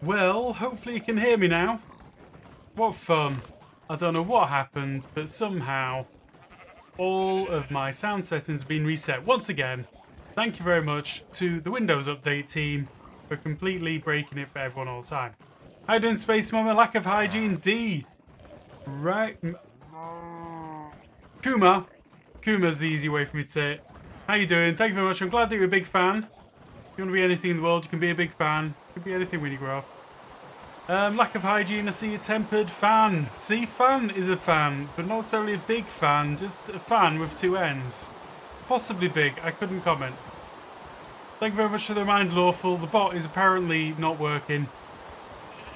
Well, hopefully you can hear me now. What fun. I don't know what happened, but somehow all of my sound settings have been reset once again. Thank you very much to the Windows Update team for completely breaking it for everyone all the time. How you doing, Space Mama? Lack of hygiene, D. Right. Kuma's the easy way for me to say it. How you doing? Thank you very much. I'm glad that you're a big fan. If you want to be anything in the world, you can be a big fan. You can be anything when you grow up. Lack of hygiene, I see a tempered fan. See, fan is a fan, but not necessarily a big fan, just a fan with two ends. Possibly big, I couldn't comment. Thank you very much for the reminder, Lawful. The bot is apparently not working.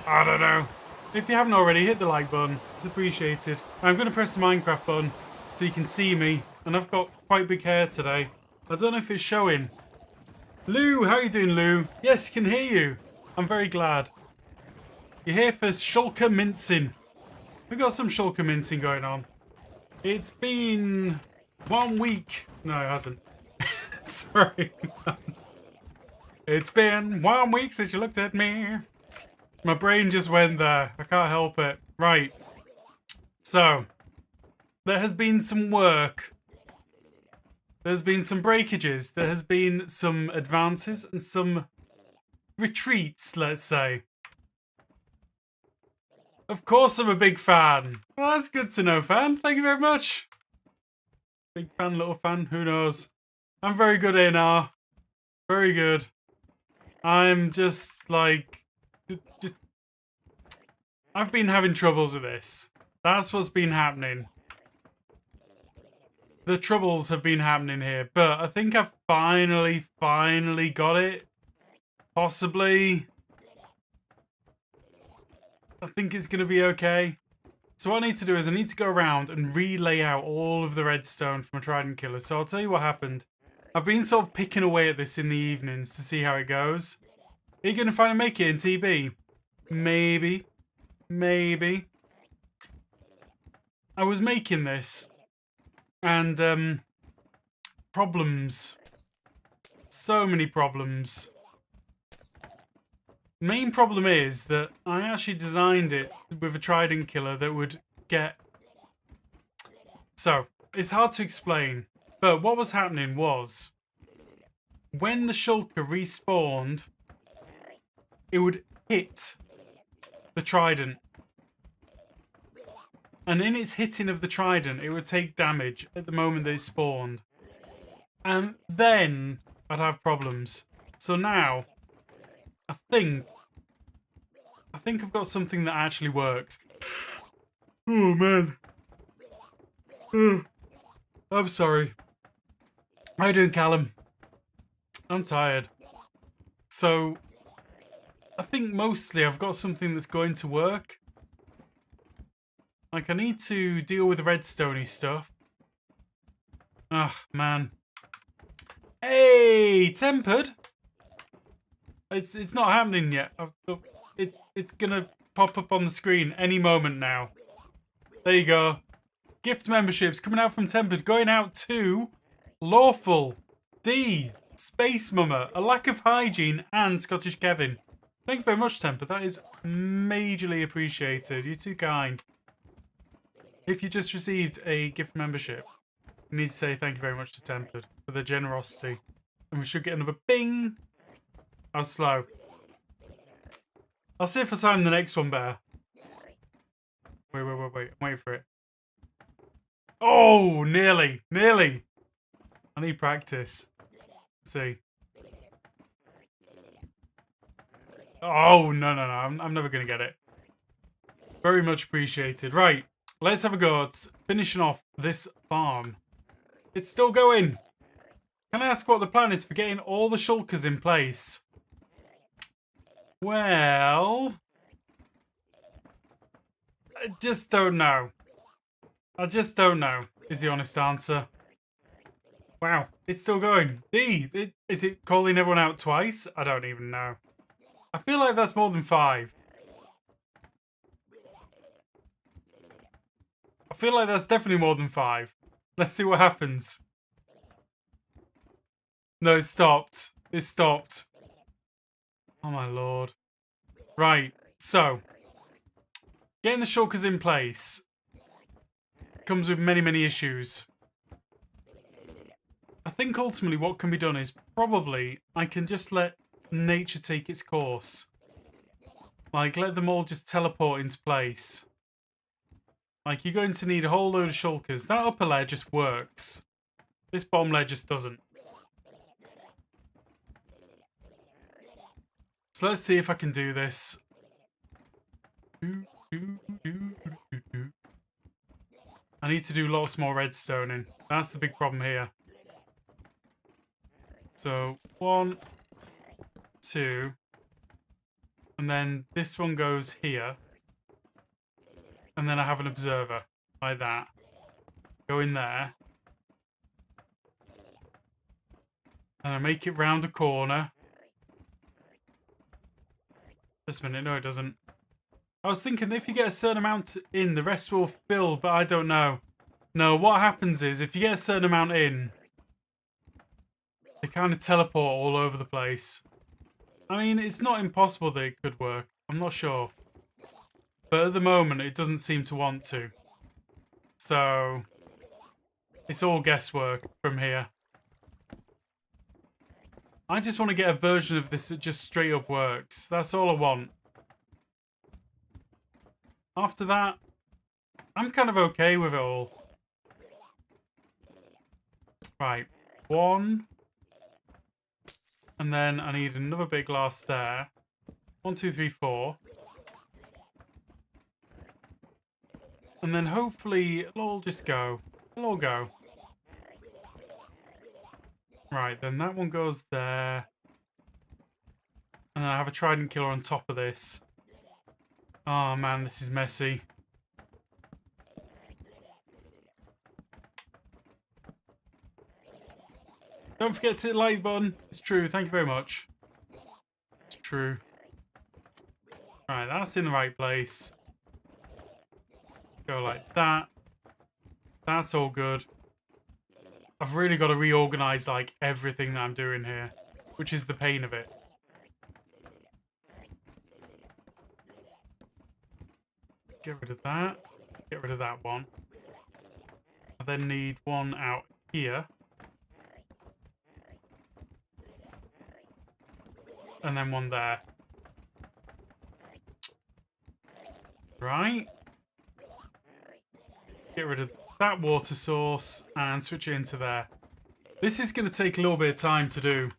I don't know. If you haven't already, hit the like button. It's appreciated. I'm going to press the Minecraft button so you can see me. And I've got quite big hair today. I don't know if it's showing. Lou, how you doing, Lou? Yes, can hear you. I'm very glad. You're here for Shulker mincing. We've got some Shulker mincing going on. It's been 1 week. No, it hasn't. Sorry. It's been 1 week since you looked at me. My brain just went there. I can't help it. Right. So, there has been some work. There's been some breakages. There has been some advances and some retreats, let's say. Of course I'm a big fan. Well, that's good to know, fan. Thank you very much. Big fan, little fan, who knows. I'm very good, A&R. Very good. I'm just like... I've been having troubles with this. That's what's been happening. The troubles have been happening here, but I think I've finally got it. Possibly. I think it's going to be okay. So what I need to do is I need to go around and relay out all of the redstone from a trident killer. So I'll tell you what happened. I've been sort of picking away at this in the evenings to see how it goes. Are you going to finally make it in TB? Maybe. Maybe. I was making this. And, problems. So many problems. Main problem is that I actually designed it with a trident killer that would get... So, it's hard to explain. But what was happening was... when the Shulker respawned, it would hit the trident. And in its hitting of the trident, it would take damage at the moment that it spawned. And then I'd have problems. So now, I think I've got something that actually works. Oh, man. I'm sorry. How you doing, Callum? I'm tired. So, I think mostly I've got something that's going to work. Like, I need to deal with the redstone-y stuff. Ah, man. Hey, tempered. It's not happening yet. It's gonna pop up on the screen any moment now. There you go. Gift memberships coming out from Tempered, going out to Lawful, D, Space Mama, A Lack of Hygiene, and Scottish Kevin. Thank you very much, Tempered. That is majorly appreciated. You're too kind. If you just received a gift membership, you need to say thank you very much to Tempered for their generosity. And we should get another bing. I was slow. I'll see if I time the next one better. Wait. I'm waiting for it. Oh, nearly. I need practice. Let's see. Oh, no. I'm never going to get it. Very much appreciated. Right. Let's have a go at finishing off this farm. It's still going. Can I ask what the plan is for getting all the shulkers in place? Well, I just don't know. I just don't know, is the honest answer. Wow, it's still going. D, is it calling everyone out twice? I don't even know. I feel like that's more than 5. I feel like that's definitely more than 5. Let's see what happens. No, it stopped. It stopped. Oh my lord. Right, so getting the shulkers in place comes with many, many issues. I think ultimately what can be done is probably I can just let nature take its course. Like, let them all just teleport into place. Like, you're going to need a whole load of shulkers. That upper layer just works. This bottom layer just doesn't. So let's see if I can do this. I need to do lots more redstoning. That's the big problem here. So, 1, 2, and then this one goes here. And then I have an observer, like that. Go in there. And I make it round a corner. Just a minute, no it doesn't. I was thinking if you get a certain amount in, the rest will fill, but I don't know. No, what happens is, if you get a certain amount in, they kind of teleport all over the place. I mean, it's not impossible that it could work. I'm not sure. But at the moment, it doesn't seem to want to. So, it's all guesswork from here. I just want to get a version of this that just straight up works. That's all I want. After that, I'm kind of okay with it all. Right, 1. And then I need another big glass there. 1, 2, 3, 4. And then hopefully it'll all just go. It'll all go. Right, then that one goes there. And then I have a trident killer on top of this. Oh man, this is messy. Don't forget to hit the like button. It's true, thank you very much. It's true. Right, that's in the right place. Go like that. That's all good. I've really got to reorganize like everything that I'm doing here, which is the pain of it. Get rid of that. Get rid of that one. I then need one out here. And then one there. Right. Get rid of that water source and switch it into there. This is going to take a little bit of time to do.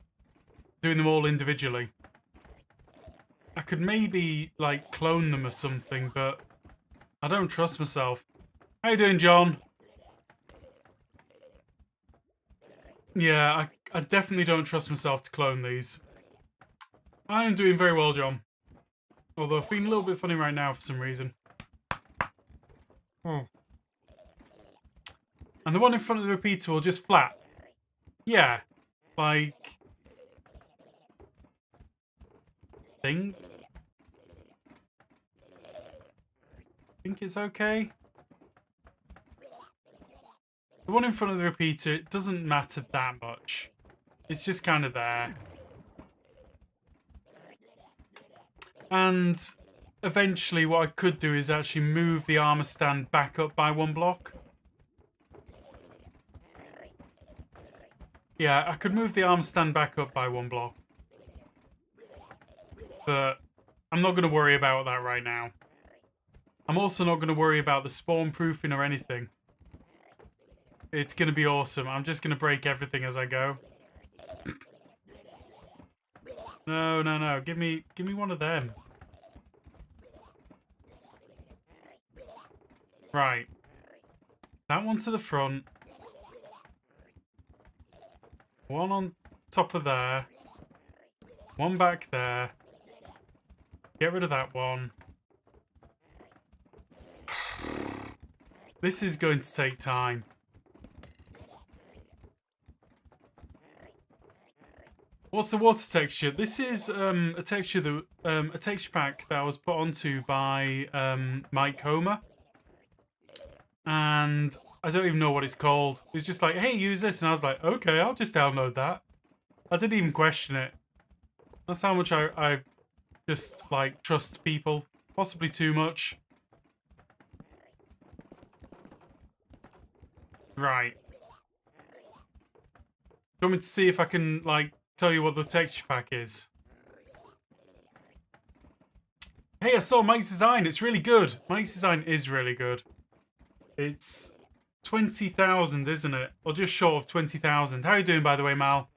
Doing them all individually. I could maybe, like, clone them or something, but I don't trust myself. How you doing, John? Yeah, I definitely don't trust myself to clone these. I am doing very well, John. Although feeling a little bit funny right now for some reason. Oh. And the one in front of the repeater will just flat. Yeah. Like... Think it's okay. The one in front of the repeater, it doesn't matter that much. It's just kind of there. And eventually what I could do is actually move the armor stand back up by 1 block. Yeah, I could move the armor stand back up by 1 block. But I'm not going to worry about that right now. I'm also not going to worry about the spawn proofing or anything. It's going to be awesome. I'm just going to break everything as I go. No, no, no. Give me one of them. Right. That one to the front. One on top of there. One back there. Get rid of that one. This is going to take time. What's the water texture? This is a texture that a texture pack that was put onto by Mike Homer, and I don't even know what it's called. It's just like, hey, use this, and I was like, okay, I'll just download that. I didn't even question it. That's how much I just like trust people. Possibly too much. Right. Do you want me to see if I can, like, tell you what the texture pack is? Hey, I saw Mike's design. It's really good. Mike's design is really good. It's 20,000, isn't it? Or just short of 20,000. How are you doing, by the way, Mal?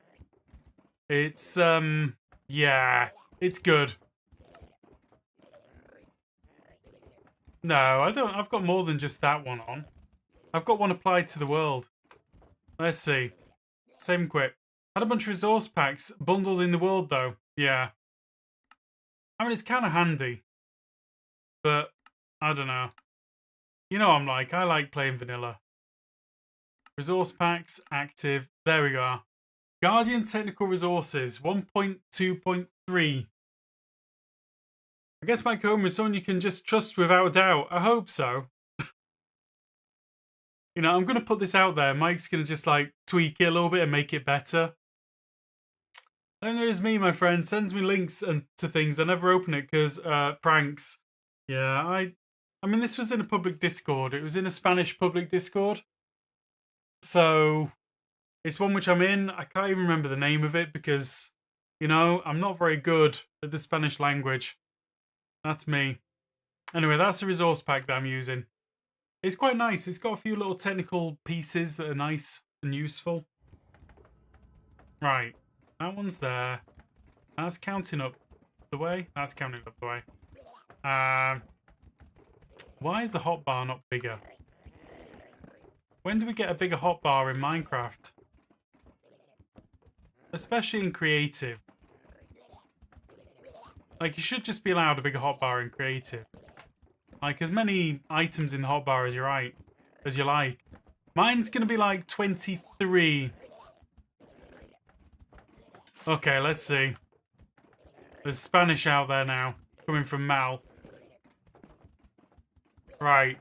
It's, yeah, it's good. No, I don't. I've got more than just that one on. I've got one applied to the world. Let's see. Same quip. Had a bunch of resource packs bundled in the world, though. Yeah. I mean, it's kind of handy. But, I don't know. You know what I'm like. I like playing vanilla. Resource packs, active. There we go. Guardian Technical Resources, 1.2.3. I guess Mike Homer is someone you can just trust without a doubt. I hope so. You know, I'm going to put this out there. Mike's going to just, like, tweak it a little bit and make it better. Then there's me, my friend. Sends me links to things. I never open it because pranks. Yeah, I mean, this was in a public Discord. It was in a Spanish public Discord. So, it's one which I'm in. I can't even remember the name of it because, you know, I'm not very good at the Spanish language. That's me. Anyway, that's a resource pack that I'm using. It's quite nice. It's got a few little technical pieces that are nice and useful. Right. That one's there. That's counting up the way. That's counting up the way. Why is the hotbar not bigger? When do we get a bigger hotbar in Minecraft? Especially in creative. Like, you should just be allowed a bigger hotbar in creative. Like, as many items in the hotbar as you like. Mine's gonna be like 23. Okay, let's see. There's Spanish out there now, coming from Mal. Right.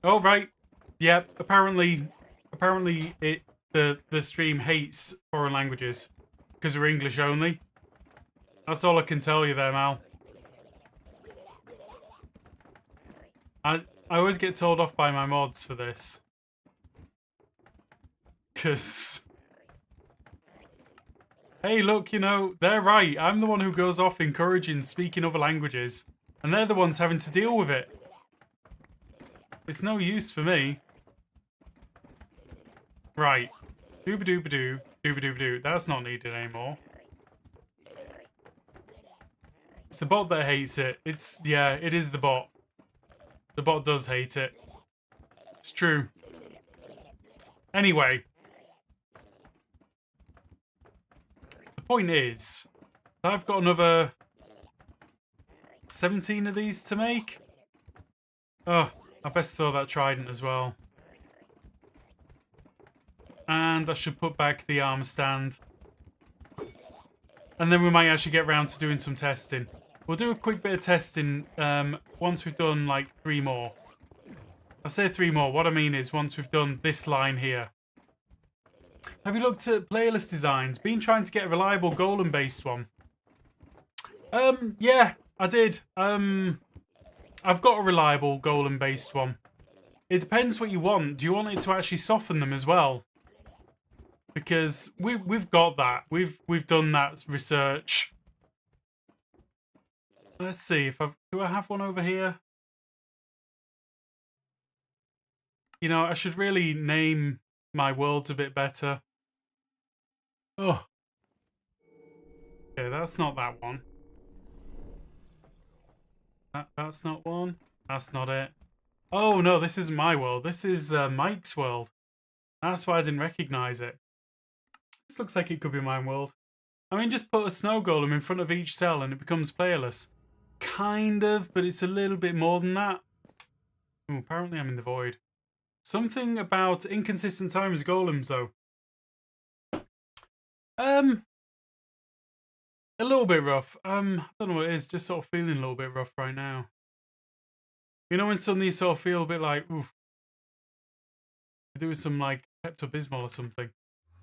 Oh, right. Yep. Apparently, the stream hates foreign languages because we're English only. That's all I can tell you there, Mal. I always get told off by my mods for this. Because... Hey, look, you know, they're right. I'm the one who goes off encouraging speaking other languages. And they're the ones having to deal with it. It's no use for me. Right. Dooba-dooba-doo. Dooba-dooba-doo. That's not needed anymore. It's the bot that hates it. Yeah, it is the bot. The bot does hate it. It's true. Anyway. The point is, I've got another 17 of these to make. Oh, I best throw that trident as well. And I should put back the armor stand. And then we might actually get around to doing some testing. We'll do a quick bit of testing once we've done like 3 more. I say 3 more. What I mean is once we've done this line here. Have you looked at playlist designs? Been trying to get a reliable golem-based one. Yeah, I did. I've got a reliable golem-based one. It depends what you want. Do you want it to actually soften them as well? Because we've got that. We've done that research. Let's see if do I have one over here? You know, I should really name my worlds a bit better. Oh. Okay, that's not that one. That's not one. That's not it. Oh no, this isn't my world. This is Mike's world. That's why I didn't recognize it. This looks like it could be my world. I mean, just put a snow golem in front of each cell and it becomes playerless. Kind of, but it's a little bit more than that. Ooh, apparently I'm in the void. Something about inconsistent times golems, though. A little bit rough. I don't know what it is, just sort of feeling a little bit rough right now. You know when suddenly you sort of feel a bit like, oof. Do some, like, Pepto-Bismol or something.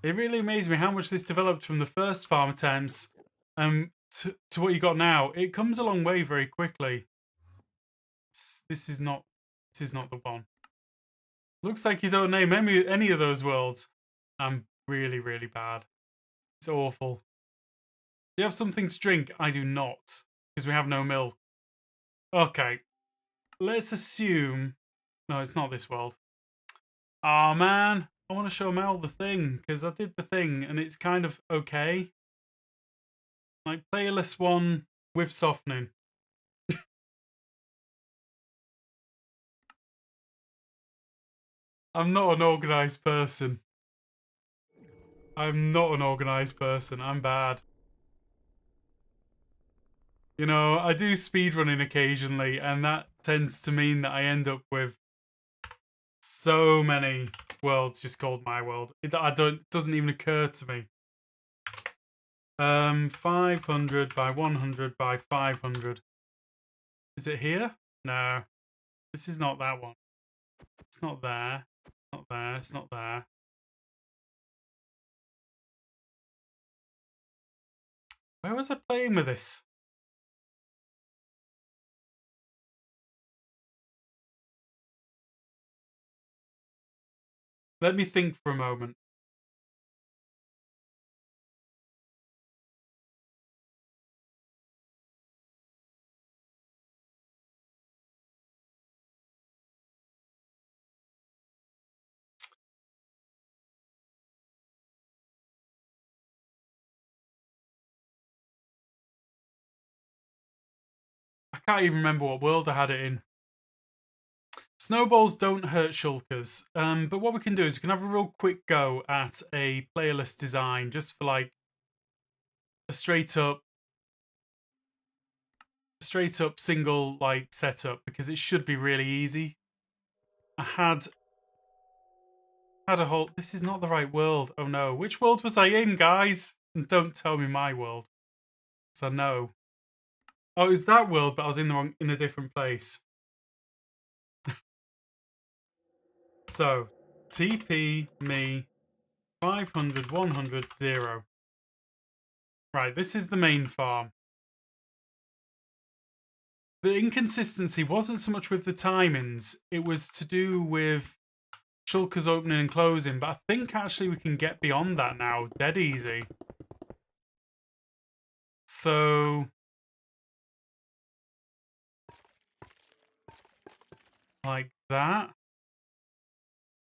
It really amazed me how much this developed from the first farm attempts. to what you got now, it comes a long way very quickly. This is not the one. Looks like you don't name any of those worlds. I'm really, really bad. It's awful. Do you have something to drink? I do not, because we have no milk. Okay. Let's assume... No, it's not this world. Oh man, I want to show Mel the thing, because I did the thing, and it's kind of okay. Like, playlist 1 with softening. I'm not an organised person. I'm not an organised person. I'm bad. You know, I do speedrunning occasionally, and that tends to mean that I end up with so many worlds just called my world. It doesn't even occur to me. 500 by 100 by 500. Is it here? No. This is not that one. It's not there. It's not there. It's not there. Where was I playing with this? Let me think for a moment. I can't even remember what world I had it in. Snowballs don't hurt shulkers, but what we can do is we can have a real quick go at a playlist design just for like a straight up single like setup, because it should be really easy. I had a whole... This is not the right world. Oh no, which world was I in, guys? And don't tell me my world, because I know. Oh, it was that world, but I was in a different place. So, TP me 500 100 0. Right, this is the main farm. The inconsistency wasn't so much with the timings, it was to do with shulkers opening and closing, but I think actually we can get beyond that now, dead easy. So... like that.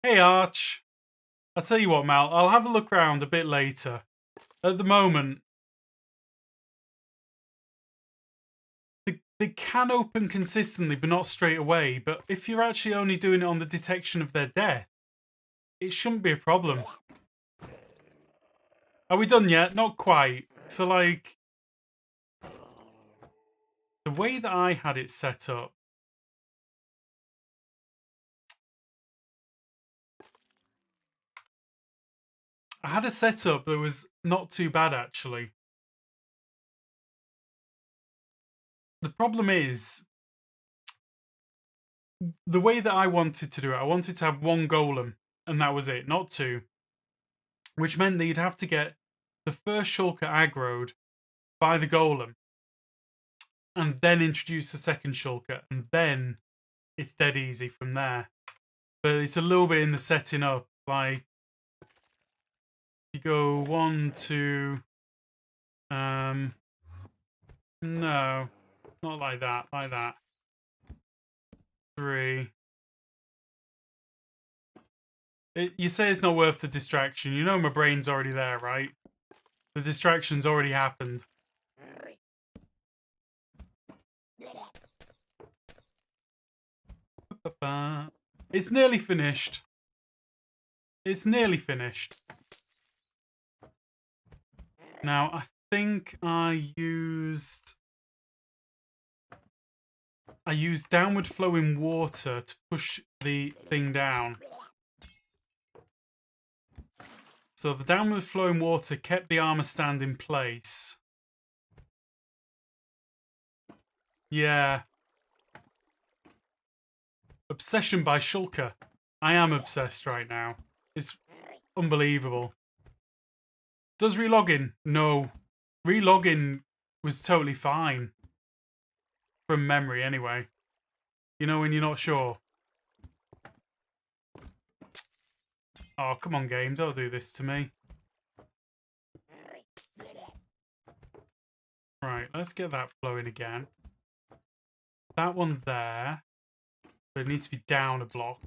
Hey Arch. I'll tell you what, Mal, I'll have a look around a bit later. At the moment, they can open consistently, but not straight away. But if you're actually only doing it on the detection of their death, it shouldn't be a problem. Are we done yet? Not quite. So, like, the way that I had it set up, I had a setup that was not too bad, actually. The problem is, the way that I wanted to do it, I wanted to have one golem, and that was it, not two. Which meant that you'd have to get the first shulker aggroed by the golem, and then introduce the second shulker, and then it's dead easy from there. But it's a little bit in the setting up, like you go 1, 2, no, not like that, 3. You say it's not worth the distraction. You know my brain's already there, right? The distraction's already happened. It's nearly finished. It's nearly finished. Now, I think I used downward flowing water to push the thing down. So the downward flowing water kept the armor stand in place. Yeah. Obsession by Shulker. I am obsessed right now. It's unbelievable. Does relogging? No. Relogging was totally fine. From memory, anyway. You know when you're not sure. Oh, come on, game. Don't do this to me. Right, let's get that flowing again. That one there. But it needs to be down a block.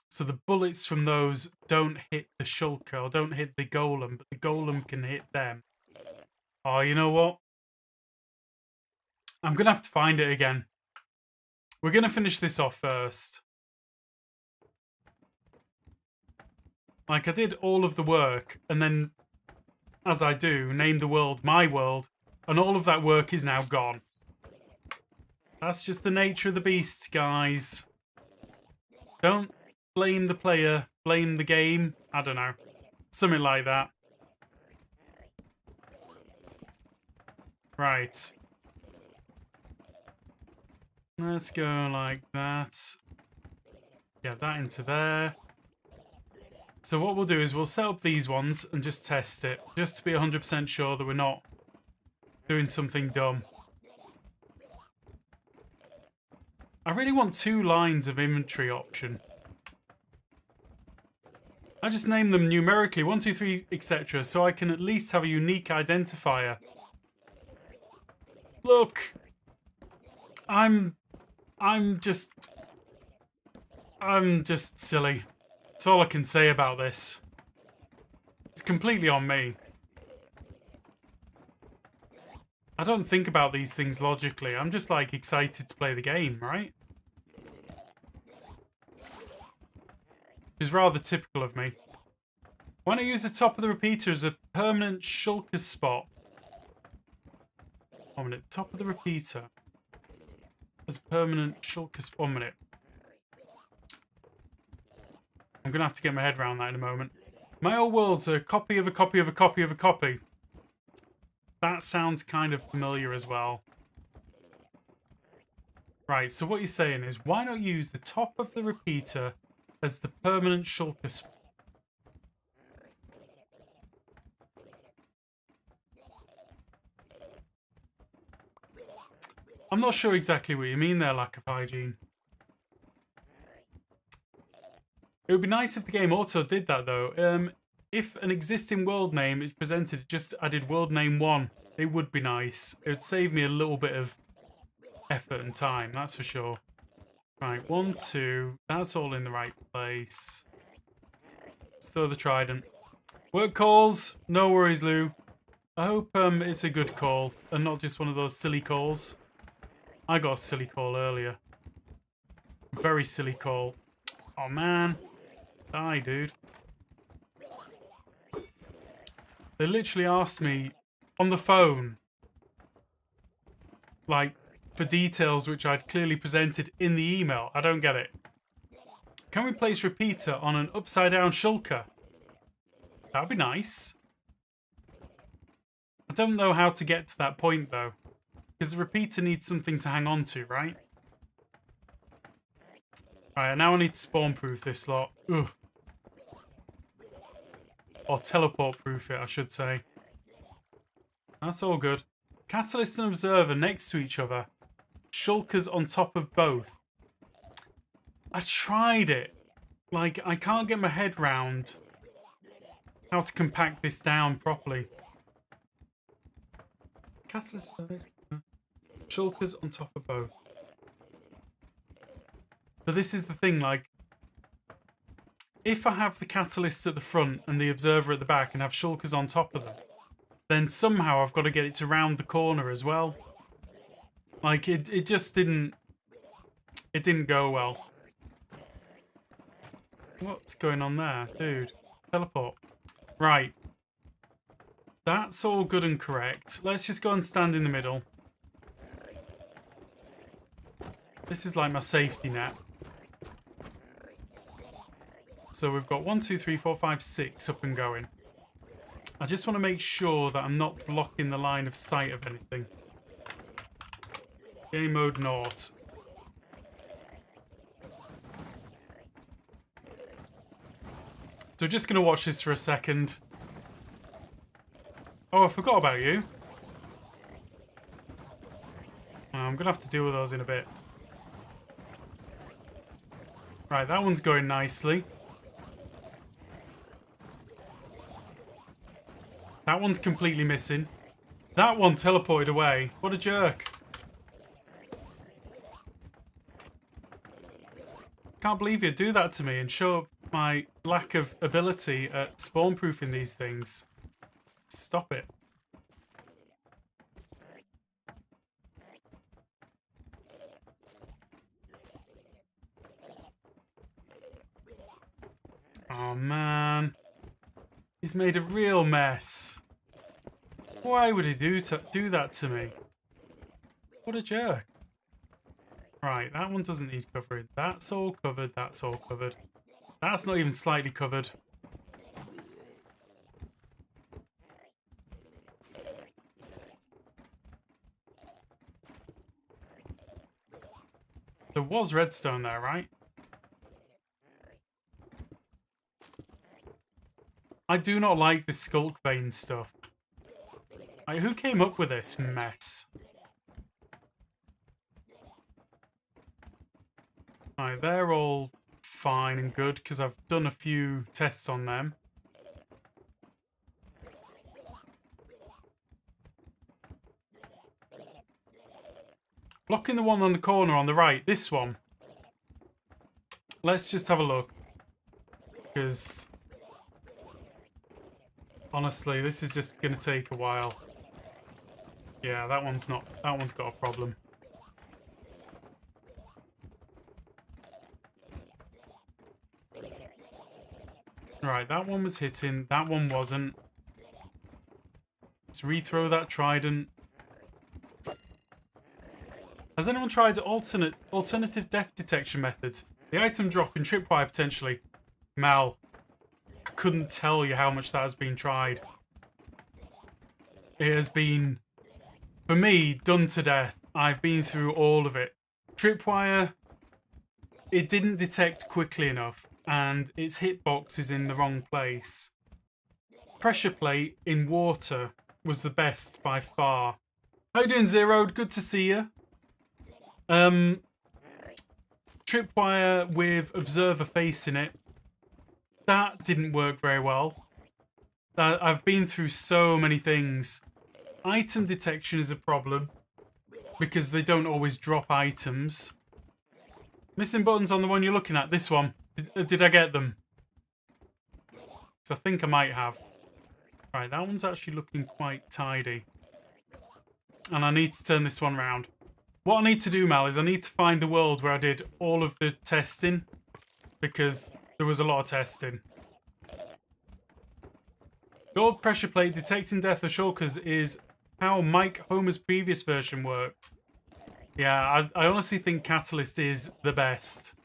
So the bullets from those don't hit the shulker, or don't hit the golem, but the golem can hit them. Oh, you know what? I'm going to have to find it again. We're going to finish this off first. Like, I did all of the work, and then, as I do, name the world my world, and all of that work is now gone. That's just the nature of the beast, guys. Don't blame the player, blame the game. I don't know. Something like that. Right. Let's go like that. Get that into there. So what we'll do is we'll set up these ones and just test it. Just to be 100% sure that we're not doing something dumb. I really want 2 lines of inventory option. I just name them numerically, 1, 2, 3, etc. So I can at least have a unique identifier. Look! I'm just silly. That's all I can say about this. It's completely on me. I don't think about these things logically. I'm just like excited to play the game, right? Which is rather typical of me. Why not use the top of the repeater as a permanent shulker spot? 1 minute. Top of the repeater as a permanent shulker spot. 1 minute. I'm going to have to get my head around that in a moment. My old world's a copy of a copy of a copy of a copy. That sounds kind of familiar as well. Right, so what you're saying is, why not use the top of the repeater as the permanent shulker spot? I'm not sure exactly what you mean there, lack of hygiene. It would be nice if the game also did that, though. If an existing world name is presented, just added world name 1, it would be nice. It would save me a little bit of effort and time, that's for sure. Right, 1, 2. That's all in the right place. Let's throw the trident. Work calls. No worries, Lou. I hope it's a good call and not just one of those silly calls. I got a silly call earlier. Very silly call. Oh, man. Die, dude. They literally asked me on the phone, like, for details which I'd clearly presented in the email. I don't get it. Can we place repeater on an upside-down shulker? That'd be nice. I don't know how to get to that point, though. Because the repeater needs something to hang on to, right? Alright, now I need to spawn-proof this lot. Ugh. Or teleport-proof it, I should say. That's all good. Catalyst and Observer next to each other. Shulkers on top of both. I tried it. Like, I can't get my head round how to compact this down properly. Catalyst... Shulkers on top of both. But this is the thing, like, if I have the catalyst at the front and the observer at the back and have shulkers on top of them, then somehow I've got to get it to round the corner as well. Like, it just didn't... It didn't go well. What's going on there? Dude. Teleport. Right. That's all good and correct. Let's just go and stand in the middle. This is like my safety net. So we've got 1, 2, 3, 4, 5, 6 up and going. I just want to make sure that I'm not blocking the line of sight of anything. Game mode naught. So we're just going to watch this for a second. Oh, Oh, I forgot about you. Oh, I'm going to have to deal with those in a bit. Right, that one's going nicely. That one's completely missing. That one teleported away. What a jerk. Can't believe you'd do that to me and show up my lack of ability at spawn-proofing these things. Stop it. Oh, man. He's made a real mess. Why would he do that to me? What a jerk. Right, that one doesn't need covering. That's all covered, that's all covered. That's not even slightly covered. There was redstone there, right? I do not like this skulk vein stuff. Like, who came up with this mess? Right, they're all fine and good because I've done a few tests on them. Blocking the one on the corner on the right, this one. Let's just have a look. Because honestly, this is just going to take a while. Yeah, that one's got a problem. Right, that one was hitting, that one wasn't. Let's rethrow that trident. Has anyone tried alternative death detection methods? The item drop in tripwire potentially. Mal, I couldn't tell you how much that has been tried. It has been, for me, done to death. I've been through all of it. Tripwire, it didn't detect quickly enough, and its hitbox is in the wrong place. Pressure plate in water was the best by far. How you doing, Zeroed? Good to see you. Tripwire with observer face in it. That didn't work very well. I've been through so many things. Item detection is a problem because they don't always drop items. Missing buttons on the one you're looking at. This one. Did I get them? So I think I might have. Right, that one's actually looking quite tidy. And I need to turn this one round. What I need to do, Mal, is I need to find the world where I did all of the testing. Because there was a lot of testing. Gold pressure plate detecting death of shulkers is how Mike Homer's previous version worked. Yeah, I honestly think Catalyst is the best.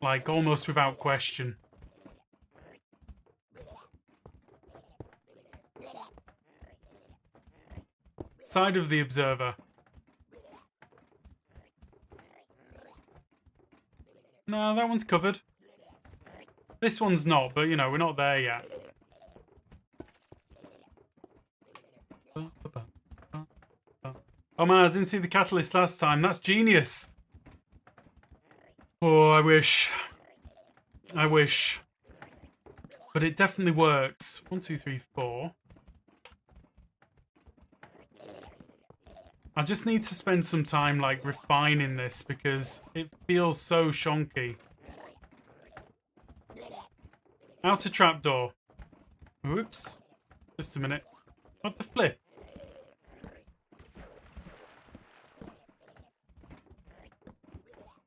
Like, almost without question. Side of the observer. No, that one's covered. This one's not, but, you know, we're not there yet. Oh man, I didn't see the catalyst last time. That's genius. Oh, I wish. I wish. But it definitely works. 1, 2, 3, 4. I just need to spend some time, like, refining this because it feels so shonky. Outer trapdoor. Whoops. Just a minute. What the flip?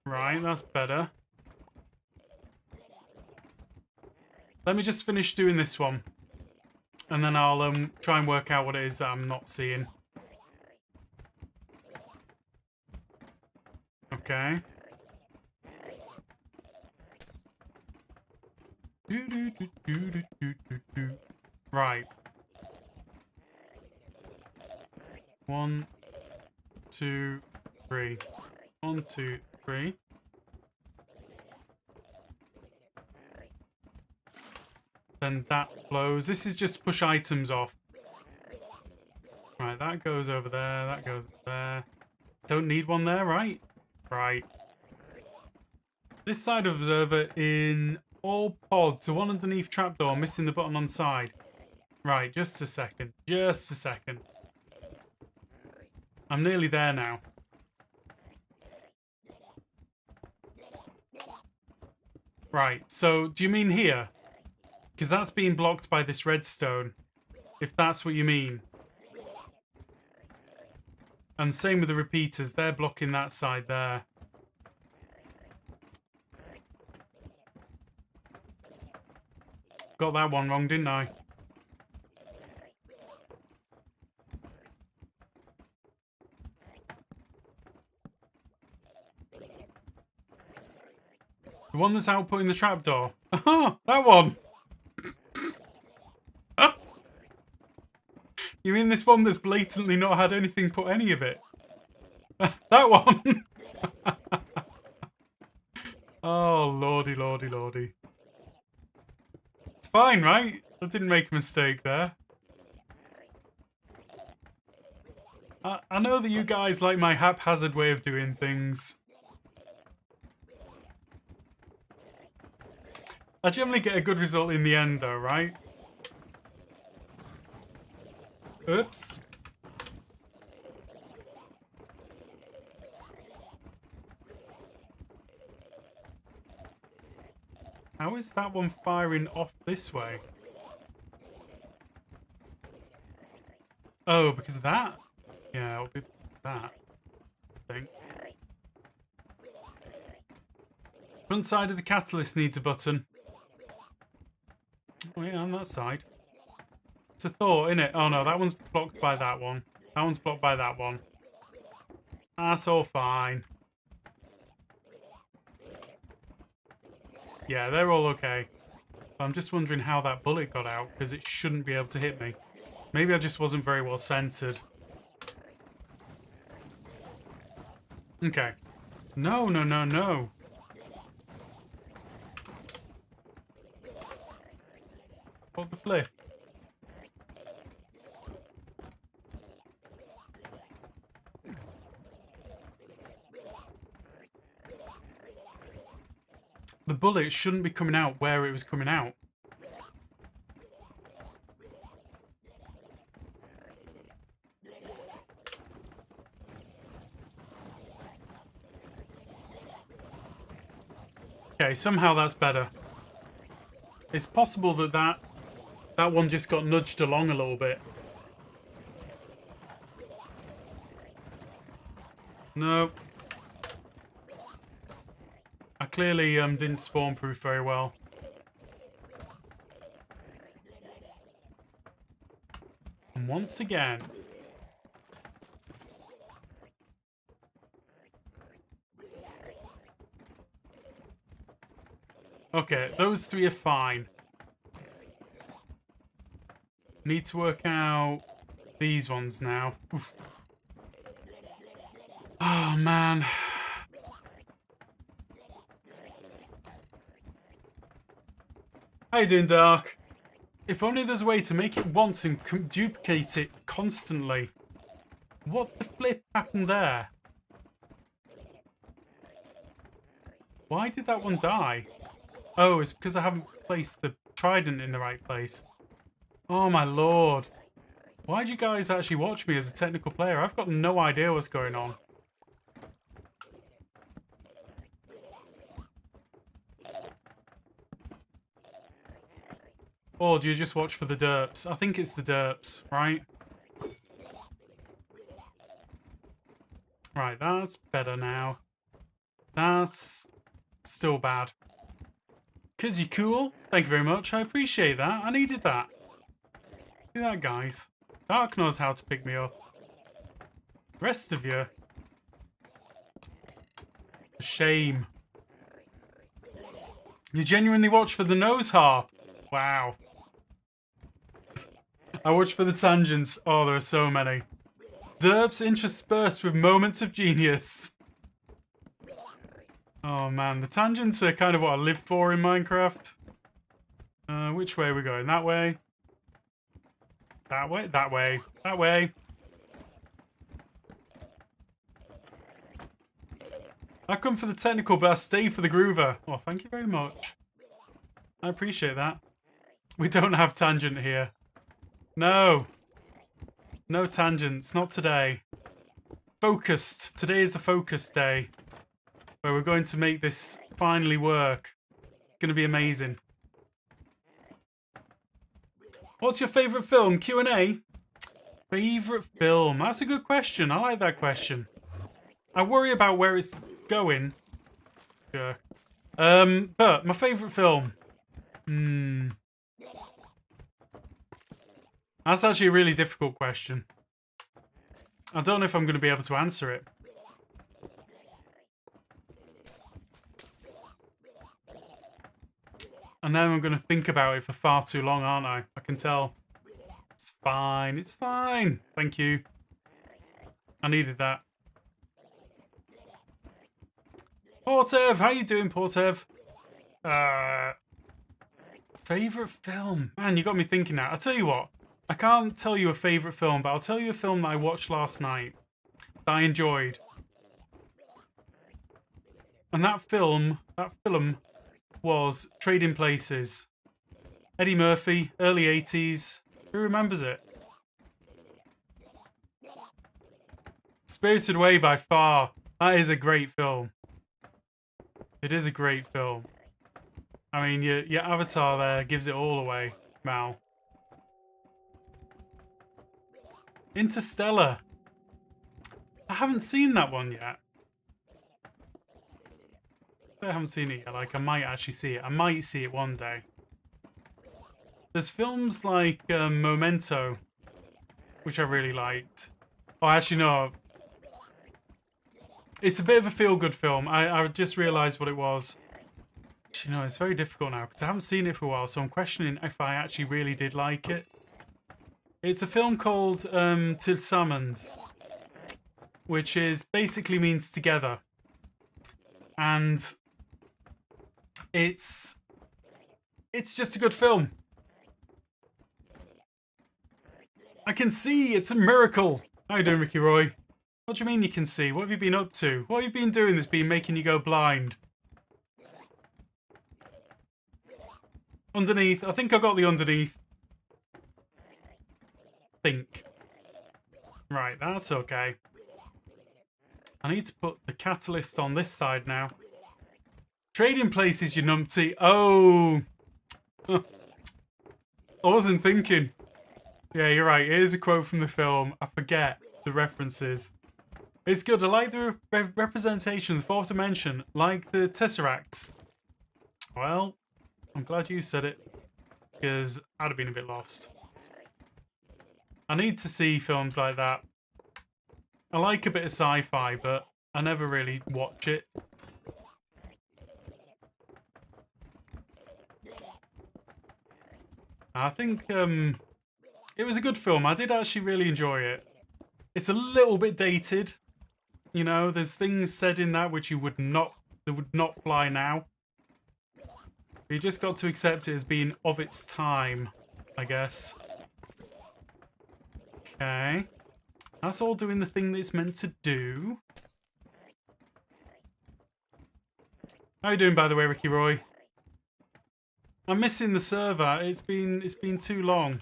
Right, that's better. Let me just finish doing this one. And then I'll try and work out what it is that I'm not seeing. Okay. Right. 1, 2, 3. 1, 2, 3. Then that flows. This is just push items off. That goes over there. That goes over there. Don't need one there, right? Right. This side of observer in all pods. The one underneath trapdoor, missing the button on side. Right, just a second. Just a second. I'm nearly there now. Right, so do you mean here? Because that's being blocked by this redstone. If that's what you mean. And same with the repeaters. They're blocking that side there. Got that one wrong, didn't I? The one that's outputting the trapdoor. Aha! That one! You mean this one that's blatantly not had anything put any of it? That one! Oh, lordy, lordy, lordy. It's fine, right? I didn't make a mistake there. I know that you guys like my haphazard way of doing things. I generally get a good result in the end though, right? Oops. How is that one firing off this way? Oh, because of that? Yeah, it'll be that, I think. Front side of the catalyst needs a button. Oh yeah, on that side. It's a thought, innit? Oh no, that one's blocked by that one. That one's blocked by that one. That's all fine. Yeah, they're all okay. I'm just wondering how that bullet got out, because it shouldn't be able to hit me. Maybe I just wasn't very well centered. Okay. No, no, no, no. What the flip? The bullet shouldn't be coming out where it was coming out. Okay, somehow that's better. It's possible that that one just got nudged along a little bit. No. I clearly didn't spawn proof very well. And once again. Okay, those three are fine. Need to work out these ones now. Oof. Oh, man. How you doing, Dark? If only there's a way to make it once and duplicate it constantly. What the flip happened there? Why did that one die? Oh, it's because I haven't placed the trident in the right place. Oh my lord. Why do you guys actually watch me as a technical player? I've got no idea what's going on. Or do you just watch for the derps? I think it's the derps, right? Right, that's better now. That's still bad. 'Cause you're cool. Thank you very much. I appreciate that. I needed that. See that, guys? Dark knows how to pick me up. The rest of you. A shame. You genuinely watch for the nose harp. Wow. I watch for the tangents. Oh, there are so many. Derps interspersed with moments of genius. Oh man, the tangents are kind of what I live for in Minecraft. Which way are we going? That way? That way? That way? That way? I come for the technical, but I stay for the groover. Oh, thank you very much. I appreciate that. We don't have tangent here. No. No tangents. Not today. Focused. Today is the focus day. Where we're going to make this finally work. It's going to be amazing. What's your favourite film? Q&A? Favourite film? That's a good question. I like that question. I worry about where it's going. Sure. But my favourite film? That's actually a really difficult question. I don't know if I'm going to be able to answer it. And then I'm going to think about it for far too long, aren't I? I can tell. It's fine. It's fine. Thank you. I needed that. Portev, how you doing, Portev? Favourite film? Man, you got me thinking now. I'll tell you what. I can't tell you a favourite film, but I'll tell you a film that I watched last night that I enjoyed. And that film was Trading Places. Eddie Murphy, early 80s. Who remembers it? Spirited Away by far. That is a great film. It is a great film. I mean, your avatar there gives it all away, Mal. Interstellar. I haven't seen that one yet. I haven't seen it yet. Like, I might actually see it. I might see it one day. There's films like Memento, which I really liked. Oh, actually, no. It's a bit of a feel-good film. I just realised what it was. Actually, no, it's very difficult now, because I haven't seen it for a while, so I'm questioning if I actually really did like it. It's a film called Tillsammans, which is basically means together. And it's just a good film. I can see, it's a miracle. How you doing, Ricky Roy? What do you mean you can see? What have you been up to? What have you been doing that's been making you go blind? Underneath. I think I got the underneath. Think. Right, that's okay. I need to put the catalyst on this side now. Trading Places, you numpty. Oh. I wasn't thinking. Yeah, you're right. It is a quote from the film. I forget the references. It's good. I like the representation of the fourth dimension, like the Tesseracts. Well, I'm glad you said it, because I'd have been a bit lost. I need to see films like that. I like a bit of sci-fi, but I never really watch it. I think it was a good film. I did actually really enjoy it. It's a little bit dated. You know, there's things said in that which that would not fly now. But you just got to accept it as being of its time, I guess. Okay. That's all doing the thing that it's meant to do. How you doing, by the way, Ricky Roy? I'm missing the server. It's been too long.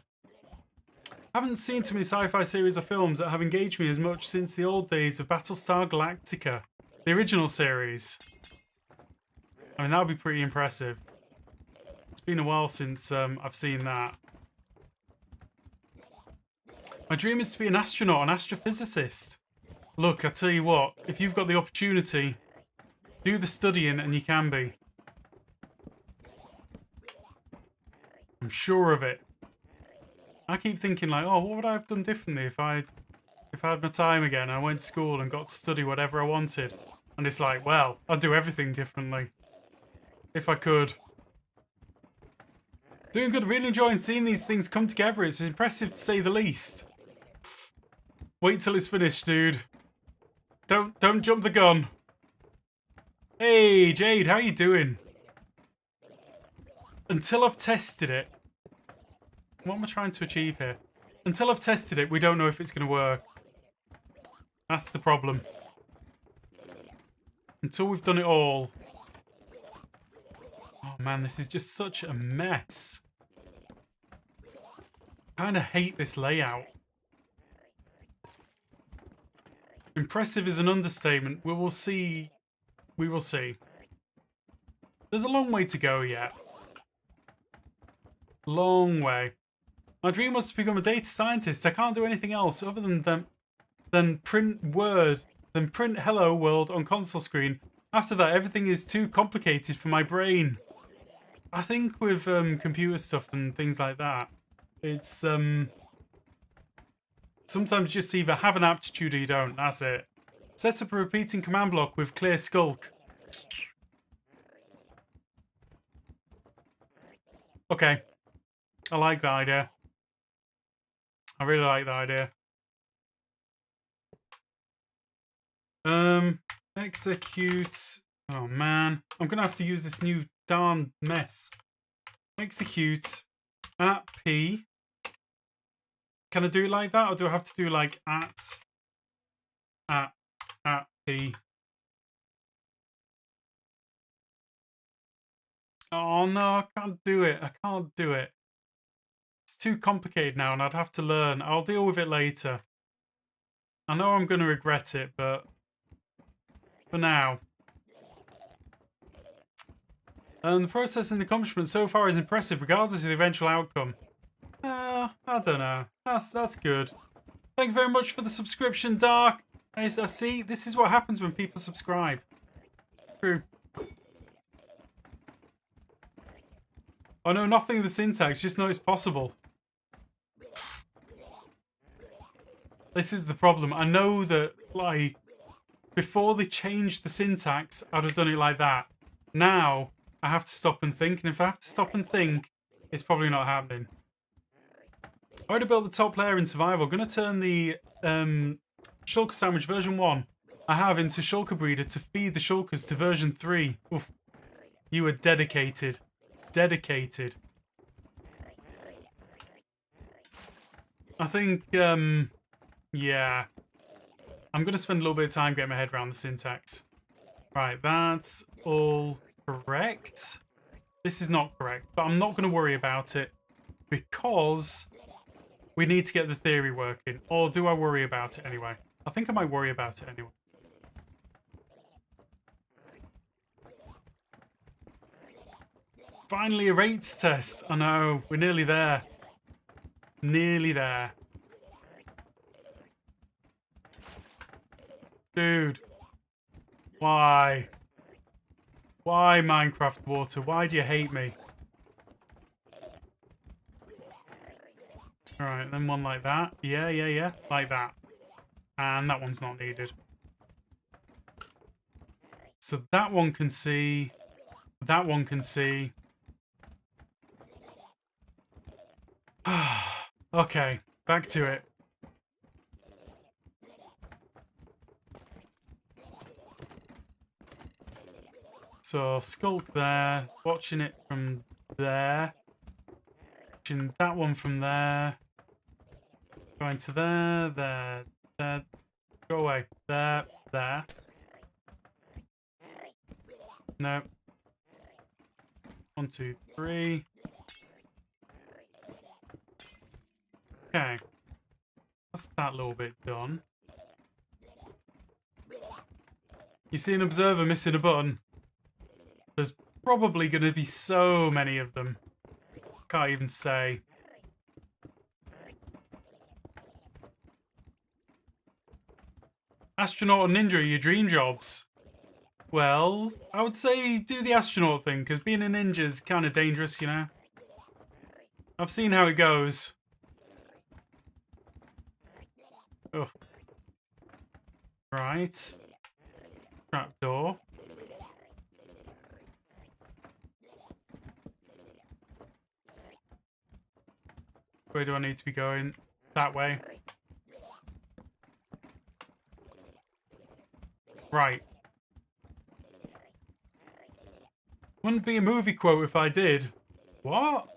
I haven't seen too many sci-fi series or films that have engaged me as much since the old days of Battlestar Galactica, the original series. I mean, that would be pretty impressive. It's been a while since I've seen that. My dream is to be an astronaut, an astrophysicist. Look, I tell you what, if you've got the opportunity, do the studying and you can be. I'm sure of it. I keep thinking like, oh, what would I have done differently if I had my time again and I went to school and got to study whatever I wanted? And it's like, well, I'd do everything differently. If I could. Doing good, really enjoying seeing these things come together. It's impressive to say the least. Wait till it's finished, dude. Don't jump the gun. Hey, Jade, how you doing? Until I've tested it. What am I trying to achieve here? Until I've tested it, we don't know if it's going to work. That's the problem. Until we've done it all. Oh man, this is just such a mess. I kind of hate this layout. Impressive is an understatement. We will see. We will see. There's a long way to go yet. Long way. My dream was to become a data scientist. I can't do anything else other than print hello world on console screen. After that, everything is too complicated for my brain. I think with computer stuff and things like that, it's sometimes you just either have an aptitude or you don't. That's it. Set up a repeating command block with clear skulk. Okay. I like that idea. I really like that idea. Execute. Oh man, I'm gonna have to use this new darn mess. Execute at P. Can I do it like that, or do I have to do like at P? Oh no, I can't do it. I can't do it. It's too complicated now, and I'd have to learn. I'll deal with it later. I know I'm gonna regret it, but for now. And the process and the accomplishment so far is impressive, regardless of the eventual outcome. I don't know. That's good. Thank you very much for the subscription, Dark. I see. This is what happens when people subscribe. True. Oh no, nothing of the syntax. Just know it's possible. This is the problem. I know that, like, before they changed the syntax, I'd have done it like that. Now, I have to stop and think, and if I have to stop and think, it's probably not happening. I already built the top layer in survival. I'm going to turn the Shulker sandwich version 1 I have into Shulker breeder to feed the Shulkers to version 3. Oof. You were dedicated. Dedicated. I think, yeah. I'm going to spend a little bit of time getting my head around the syntax. Right, that's all correct. This is not correct, but I'm not going to worry about it because we need to get the theory working. Or do I worry about it anyway? I think I might worry about it anyway. Finally, a rates test. I know, we're nearly there. Nearly there. Dude. Why? Why, Minecraft Water? Why do you hate me? Alright, then one like that. Yeah. Like that. And that one's not needed. So that one can see. That one can see. Okay, back to it. So, Skulk there, watching it from there, watching that one from there, going to there, go away, there. No. 1, 2, 3. Okay. That's that little bit done. You see an observer missing a button? There's probably going to be so many of them. Can't even say. Astronaut or ninja are your dream jobs. Well, I would say do the astronaut thing, because being a ninja is kind of dangerous, you know? I've seen how it goes. Ugh. Right. Trapdoor. Where do I need to be going? That way. Right. Wouldn't be a movie quote if I did. What?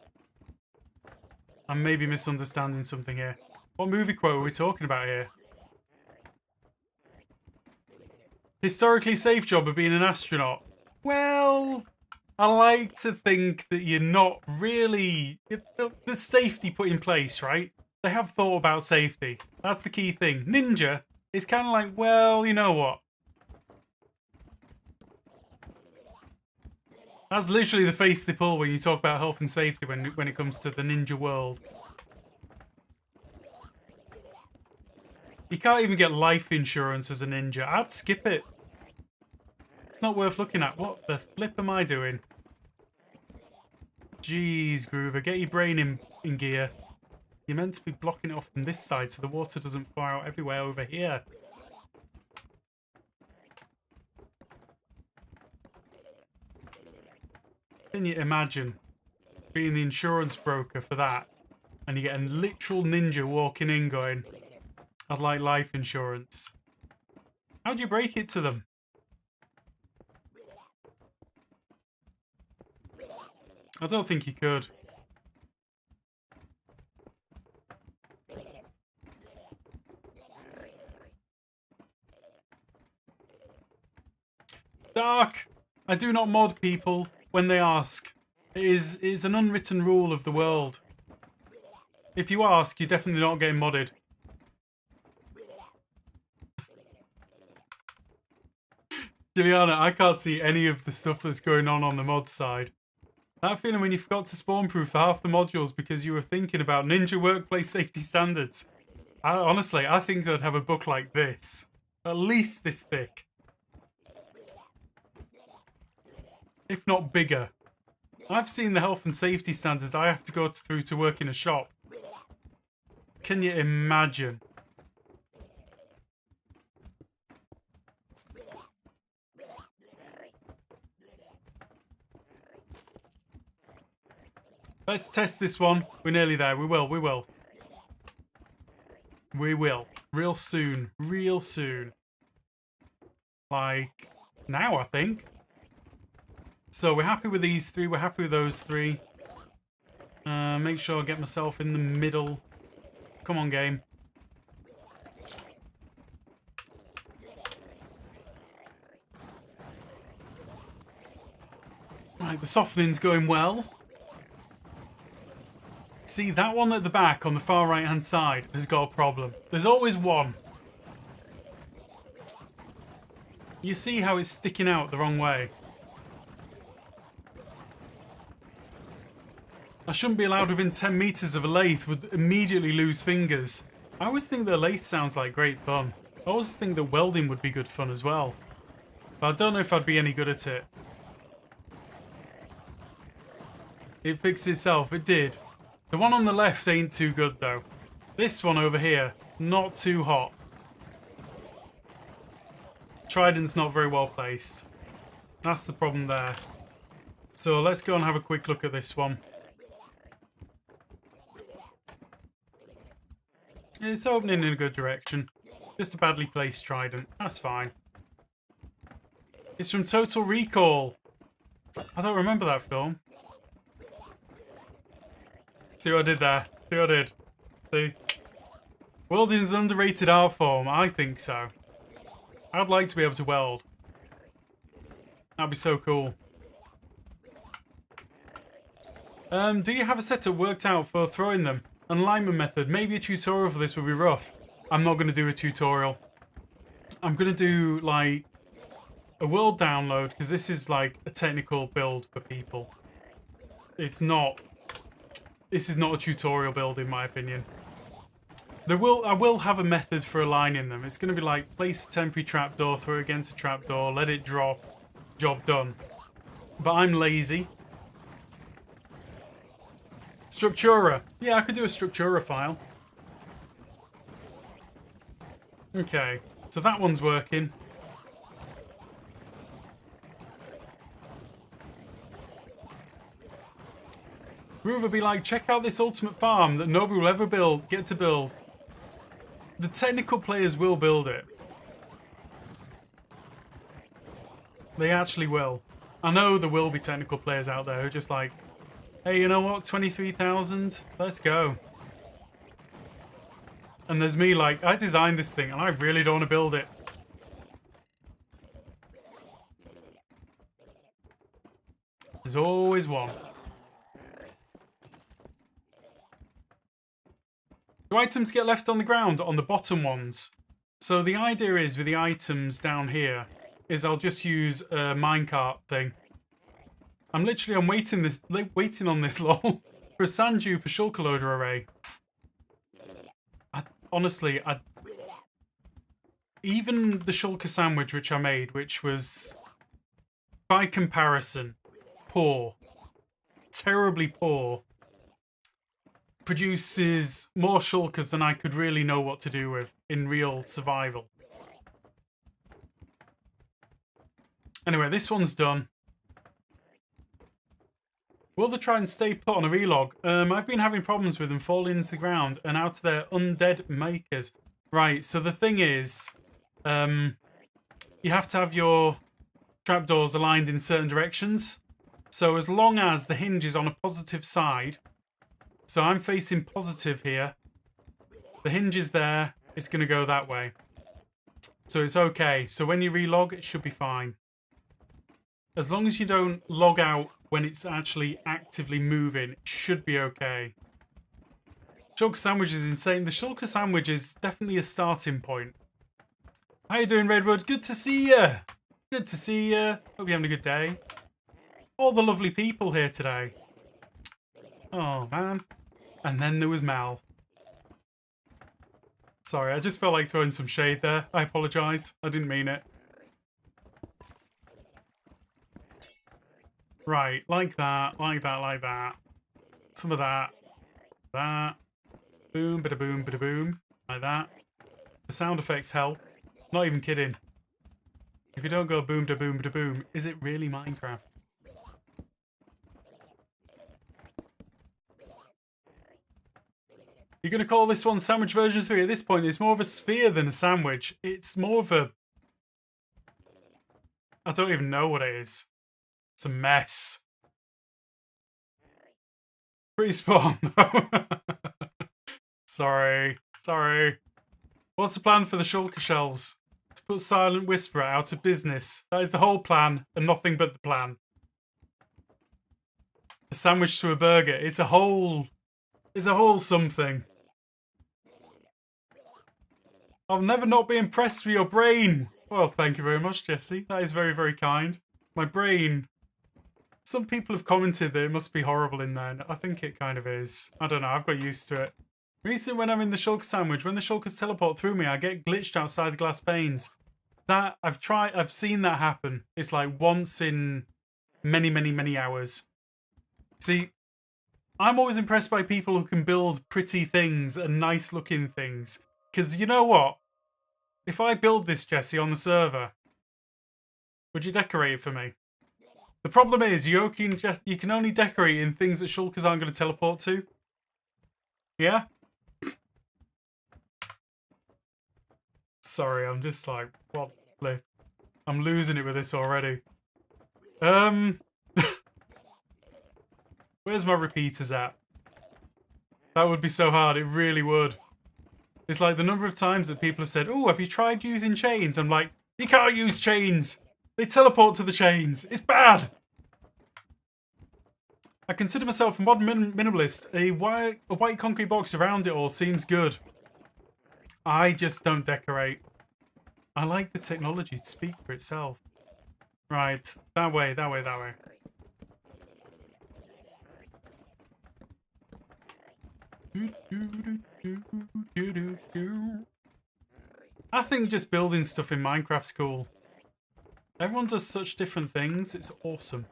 I'm maybe misunderstanding something here. What movie quote are we talking about here? historically safe job of being an astronaut? Well, I like to think that you're not really... There's safety put in place, right? They have thought about safety. That's the key thing. Ninja is kind of like, well, you know what? That's literally the face they pull when you talk about health and safety when it comes to the ninja world. You can't even get life insurance as a ninja. I'd skip it. It's not worth looking at. What the flip am I doing? Jeez, Groover, get your brain in gear. You're meant to be blocking it off from this side so the water doesn't fire out everywhere over here. Can you imagine being the insurance broker for that? And you get a literal ninja walking in going, I'd like life insurance. How'd you break it to them? I don't think you could. Dark! I do not mod people when they ask. It is an unwritten rule of the world. If you ask, you're definitely not getting modded. Juliana, I can't see any of the stuff that's going on the mod side. That feeling when you forgot to spawn-proof half the modules because you were thinking about ninja workplace safety standards. Honestly, I think I'd have a book like this. At least this thick. If not bigger. I've seen the health and safety standards I have to go through to work in a shop. Can you imagine? Let's test this one. We're nearly there. We will. We will. We will. Real soon. Real soon. Like now, I think. So we're happy with these three. We're happy with those three. Make sure I get myself in the middle. Come on, game. Right, the softening's going well. See, that one at the back on the far right-hand side has got a problem. There's always one. You see how it's sticking out the wrong way. I shouldn't be allowed within 10 meters of a lathe, would immediately lose fingers. I always think that a lathe sounds like great fun. I always think that welding would be good fun as well. But I don't know if I'd be any good at it. It fixed itself, it did. The one on the left ain't too good though. This one over here, not too hot. Trident's not very well placed. That's the problem there. So let's go and have a quick look at this one. It's opening in a good direction. Just a badly placed trident. That's fine. It's from Total Recall. I don't remember that film. See what I did there? See what I did? See? Welding's an underrated art form. I think so. I'd like to be able to weld. That'd be so cool. Do you have a setup worked out for throwing them? An alignment method. Maybe a tutorial for this would be rough. I'm not going to do a tutorial. I'm going to do, like, a world download, because this is, like, a technical build for people. It's not... This is not a tutorial build, in my opinion. I will have a method for aligning them. It's going to be like, place a temporary trapdoor, throw it against a trapdoor, let it drop, job done. But I'm lazy. Structura. Yeah, I could do a Structura file. Okay, so that one's working. Groove would be like, check out this ultimate farm that nobody will ever get to build. The technical players will build it. They actually will. I know there will be technical players out there who are just like, hey, you know what, 23,000? Let's go. And there's me like, I designed this thing and I really don't want to build it. There's always one. Do items get left on the ground on the bottom ones? So the idea is with the items down here is I'll just use a minecart thing. I'm waiting on this lol for a sand dupe, a shulker loader array. Honestly, even the shulker sandwich which I made, which was by comparison poor, terribly poor, produces more shulkers than I could really know what to do with in real survival. Anyway, this one's done. Will they try and stay put on a relog? I've been having problems with them falling into the ground and out of their undead makers. Right, so the thing is, you have to have your trapdoors aligned in certain directions. So as long as the hinge is on a positive side, so I'm facing positive here, the hinge is there, it's going to go that way. So it's okay. So when you relog, it should be fine. As long as you don't log out when it's actually actively moving, it should be okay. Shulker sandwich is insane. The shulker sandwich is definitely a starting point. How you doing, Redwood? Good to see you. Good to see you. Hope you're having a good day. All the lovely people here today. Oh, man. And then there was Mal. Sorry, I just felt like throwing some shade there. I apologise. I didn't mean it. Right, like that, like that, like that. Some of that. That. Boom, bada boom, bada boom. Like that. The sound effects help. Not even kidding. If you don't go boom, da boom, bada boom, is it really Minecraft? You're going to call this one Sandwich version 3 at this point? It's more of a sphere than a sandwich. It's more of a... I don't even know what it is. It's a mess. Pretty spot on, though. Sorry. What's the plan for the shulker shells? To put Silent Whisperer out of business. That is the whole plan, and nothing but the plan. A sandwich to a burger. It's a whole something. I'll never not be impressed with your brain. Well, thank you very much, Jesse. That is very, very kind. My brain... Some people have commented that it must be horrible in there. I think it kind of is. I don't know, I've got used to it. Recently, when I'm in the shulker sandwich, when the shulkers teleport through me, I get glitched outside the glass panes. That, I've seen that happen. It's like once in many, many, many hours. See, I'm always impressed by people who can build pretty things and nice looking things. Because you know what? If I build this, Jesse, on the server, would you decorate it for me? The problem is, you can only decorate in things that shulkers aren't going to teleport to. Yeah? Sorry, I'm just like, what? I'm losing it with this already. Where's my repeaters at? That would be so hard, it really would. It's like the number of times that people have said, oh, have you tried using chains? I'm like, you can't use chains! They teleport to the chains. It's bad. I consider myself a modern minimalist. A white concrete box around it all seems good. I just don't decorate. I like the technology to speak for itself. Right. That way, that way, that way. I think just building stuff in Minecraft's cool. Everyone does such different things. It's awesome.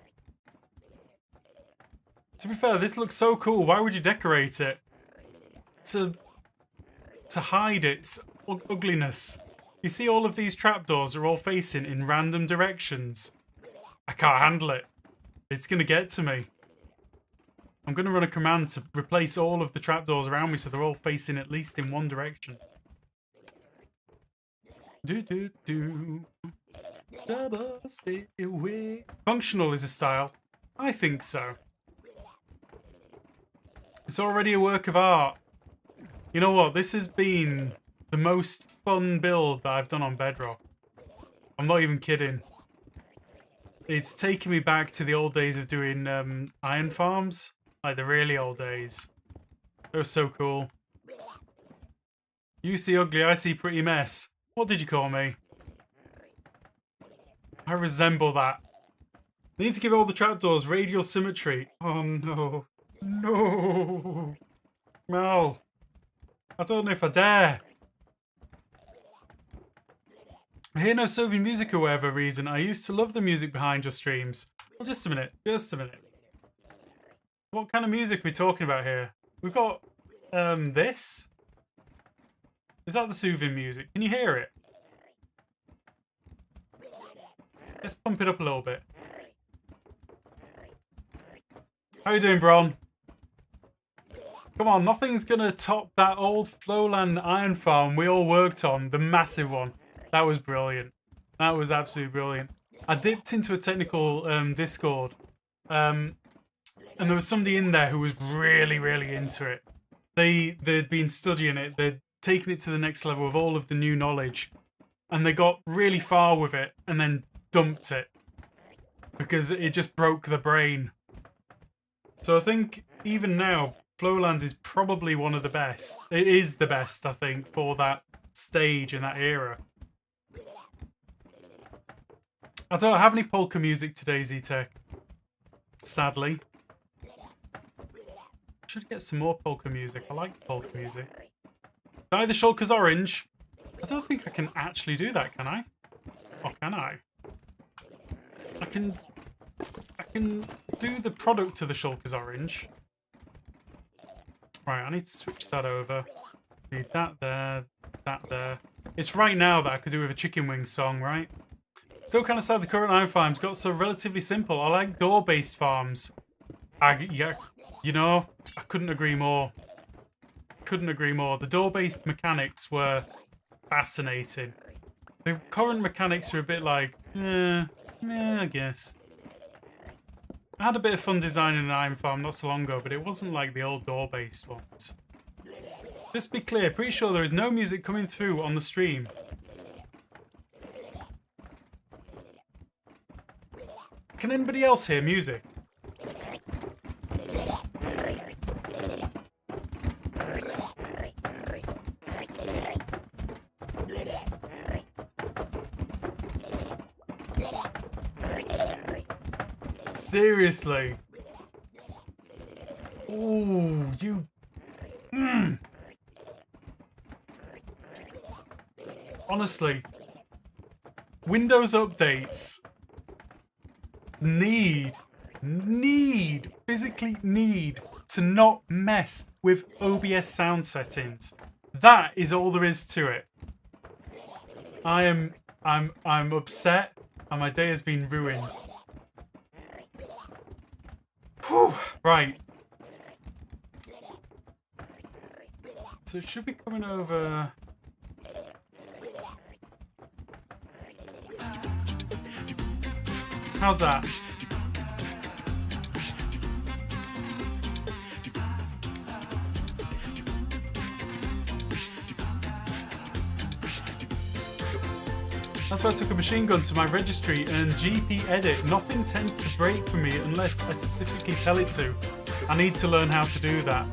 To be fair, this looks so cool. Why would you decorate it? To hide its ugliness. You see all of these trapdoors are all facing in random directions. I can't handle it. It's going to get to me. I'm going to run a command to replace all of the trapdoors around me so they're all facing at least in one direction. Double stay away. Functional is a style. I think so. It's already a work of art. You know what? This has been the most fun build that I've done on Bedrock. I'm not even kidding. it's taken me back to the old days of doing iron farms. Like the really old days. It was so cool. You see ugly, I see pretty mess. What did you call me? I resemble that. I need to give all the trapdoors radial symmetry. Oh no. No. Mal. I don't know if I dare. I hear no Soviet music for whatever reason. I used to love the music behind your streams. Well, just a minute. Just a minute. What kind of music are we talking about here? We've got, this? Is that the soothing music? Can you hear it? Let's pump it up a little bit. How you doing, Bron? Come on, nothing's gonna top that old Flowland iron farm we all worked on, the massive one. That was brilliant. That was absolutely brilliant. I dipped into a technical Discord, and there was somebody in there who was really, really into it. They'd been studying it. They'd taken it to the next level with all of the new knowledge, and they got really far with it and then dumped it because it just broke the brain. So I think even now, Flowlands is probably one of the best. It is the best, I think, for that stage and that era. I don't have any polka music today, Z-Tech. Sadly. Should get some more polka music. I like polka music. Dye the shulkers orange. I don't think I can actually do that, can I? Or can I? I can do the product to the shulkers orange. Right, I need to switch that over. Need that there, that there. It's right now that I could do with a chicken wing song, right? Still kind of sad the current iron farms got so relatively simple. I like door-based farms. Yeah, you know, I couldn't agree more. Couldn't agree more. The door-based mechanics were fascinating. The current mechanics are a bit like, I guess. I had a bit of fun designing an iron farm not so long ago, but it wasn't like the old door-based ones. Just to be clear, pretty sure there is no music coming through on the stream. Can anybody else hear music? Seriously? Ooh, you... Honestly, Windows updates physically need to not mess with OBS sound settings. That is all there is to it. I'm upset and my day has been ruined. Whew, right. So it should be coming over. How's that? That's why I took a machine gun to my registry and GP edit. Nothing tends to break for me unless I specifically tell it to. I need to learn how to do that.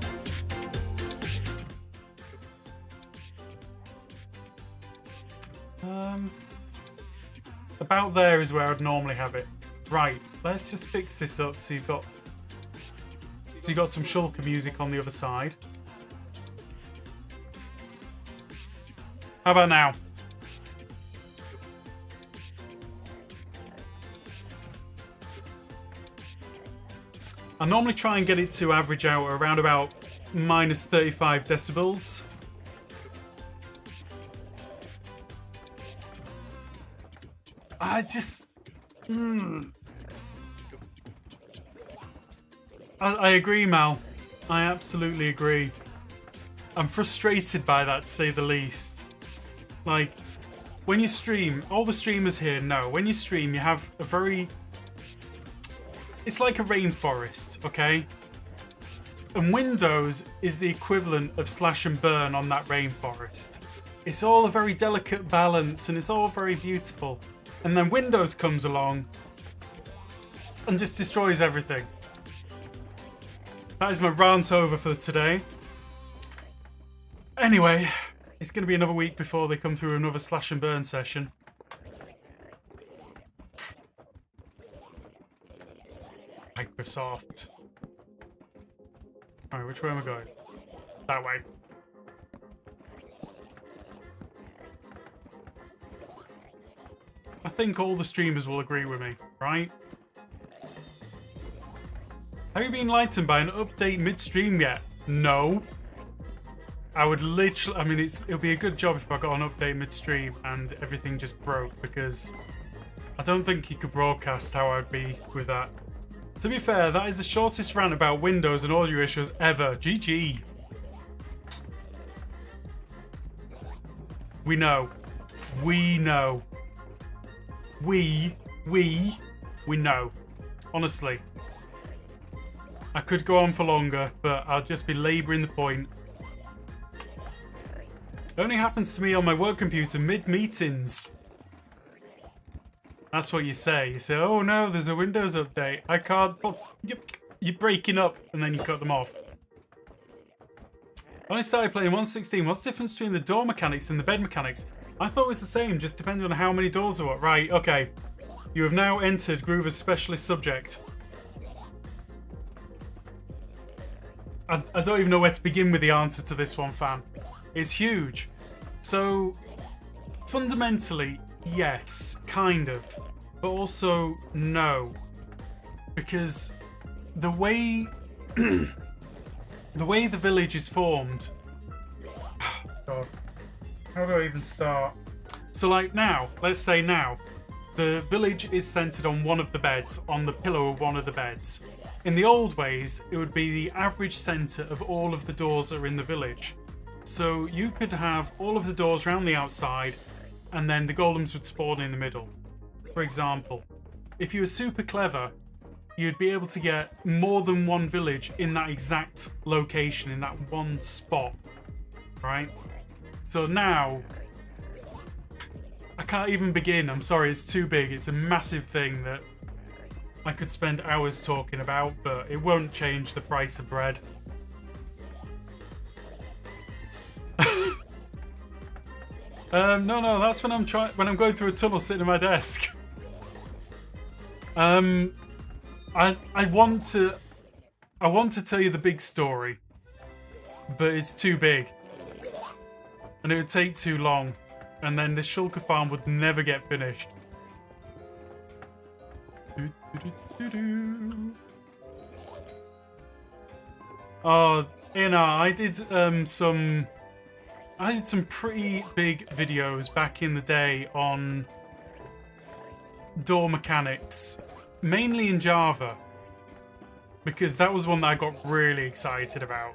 About there is where I'd normally have it. Right, let's just fix this up so you've got some Shulker music on the other side. How about now? I normally try and get it to average out around about minus 35 decibels. I just... I agree, Mal. I absolutely agree. I'm frustrated by that, to say the least. Like, when you stream, all the streamers here know, when you stream, you have a very... It's like a rainforest, okay? And Windows is the equivalent of slash and burn on that rainforest. It's all a very delicate balance and it's all very beautiful. And then Windows comes along and just destroys everything. That is my rant over for today. Anyway, it's going to be another week before they come through another slash and burn session. Microsoft. Alright, which way am I going? That way. I think all the streamers will agree with me, right? Have you been enlightened by an update midstream yet? No. I would literally... I mean, it'll be a good job if I got an update midstream and everything just broke, because I don't think you could broadcast how I'd be with that. To be fair, that is the shortest rant about Windows and audio issues ever. GG. We know. We know. We know. Honestly. I could go on for longer, but I'll just be labouring the point. It only happens to me on my work computer mid-meetings. That's what you say. You say, oh no, there's a Windows update. I can't... You're breaking up, and then you cut them off. When I started playing 1.16, what's the difference between the door mechanics and the bed mechanics? I thought it was the same, just depending on how many doors there were. Right, okay. You have now entered Groover's specialist subject. I don't even know where to begin with the answer to this one, fam. It's huge. So, fundamentally, yes, kind of. But also, no. Because the way... the way the village is formed... God. How do I even start? So, like, now, let's say now, the village is centered on one of the beds, on the pillow of one of the beds. In the old ways, it would be the average center of all of the doors that are in the village. So you could have all of the doors around the outside, and then the golems would spawn in the middle. For example, if you were super clever, you'd be able to get more than one village in that exact location, in that one spot, right? So now, I can't even begin. I'm sorry, it's too big. It's a massive thing that I could spend hours talking about, but it won't change the price of bread. No, that's when I'm going through a tunnel sitting at my desk. I want to tell you the big story, but it's too big. And it would take too long. And then the Shulker farm would never get finished. Oh, I did some pretty big videos back in the day on door mechanics, mainly in Java, because that was one that I got really excited about.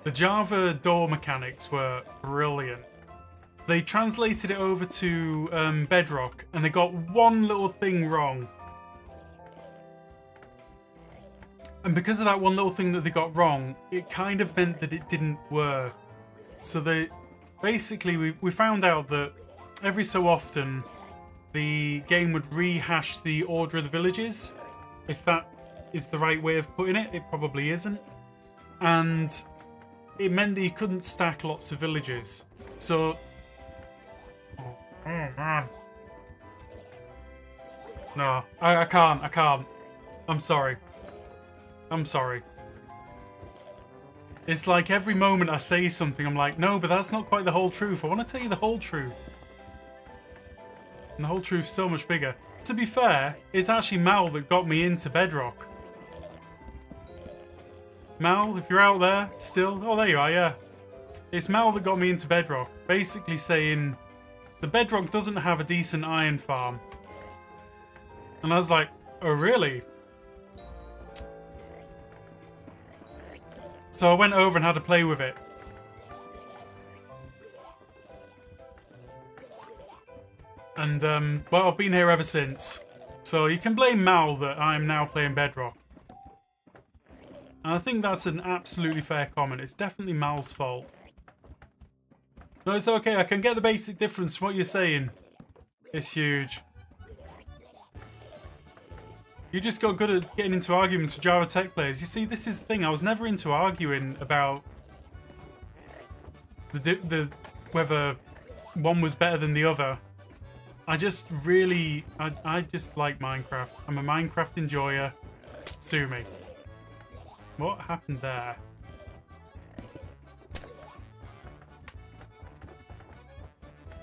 The Java door mechanics were brilliant. They translated it over to Bedrock, and they got one little thing wrong. And because of that one little thing that they got wrong, it kind of meant that it didn't work. So we found out that every so often the game would rehash the order of the villages. If that is the right way of putting it, it probably isn't. And it meant that you couldn't stack lots of villages. So... Oh, man. No, I can't. I'm sorry. It's like every moment I say something, I'm like, no, but that's not quite the whole truth. I want to tell you the whole truth. And the whole truth's so much bigger. To be fair, it's actually Mal that got me into Bedrock. Mal, if you're out there still... Oh, there you are, yeah. It's Mal that got me into Bedrock. Basically saying, the Bedrock doesn't have a decent iron farm. And I was like, oh, really? So I went over and had a play with it. And, well, I've been here ever since. So you can blame Mal that I'm now playing Bedrock. And I think that's an absolutely fair comment. It's definitely Mal's fault. No, it's okay. I can get the basic difference from what you're saying. It's huge. You just got good at getting into arguments with Java tech players. You see, this is the thing. I was never into arguing about whether one was better than the other. I just really... I just like Minecraft. I'm a Minecraft enjoyer. Sue me. What happened there?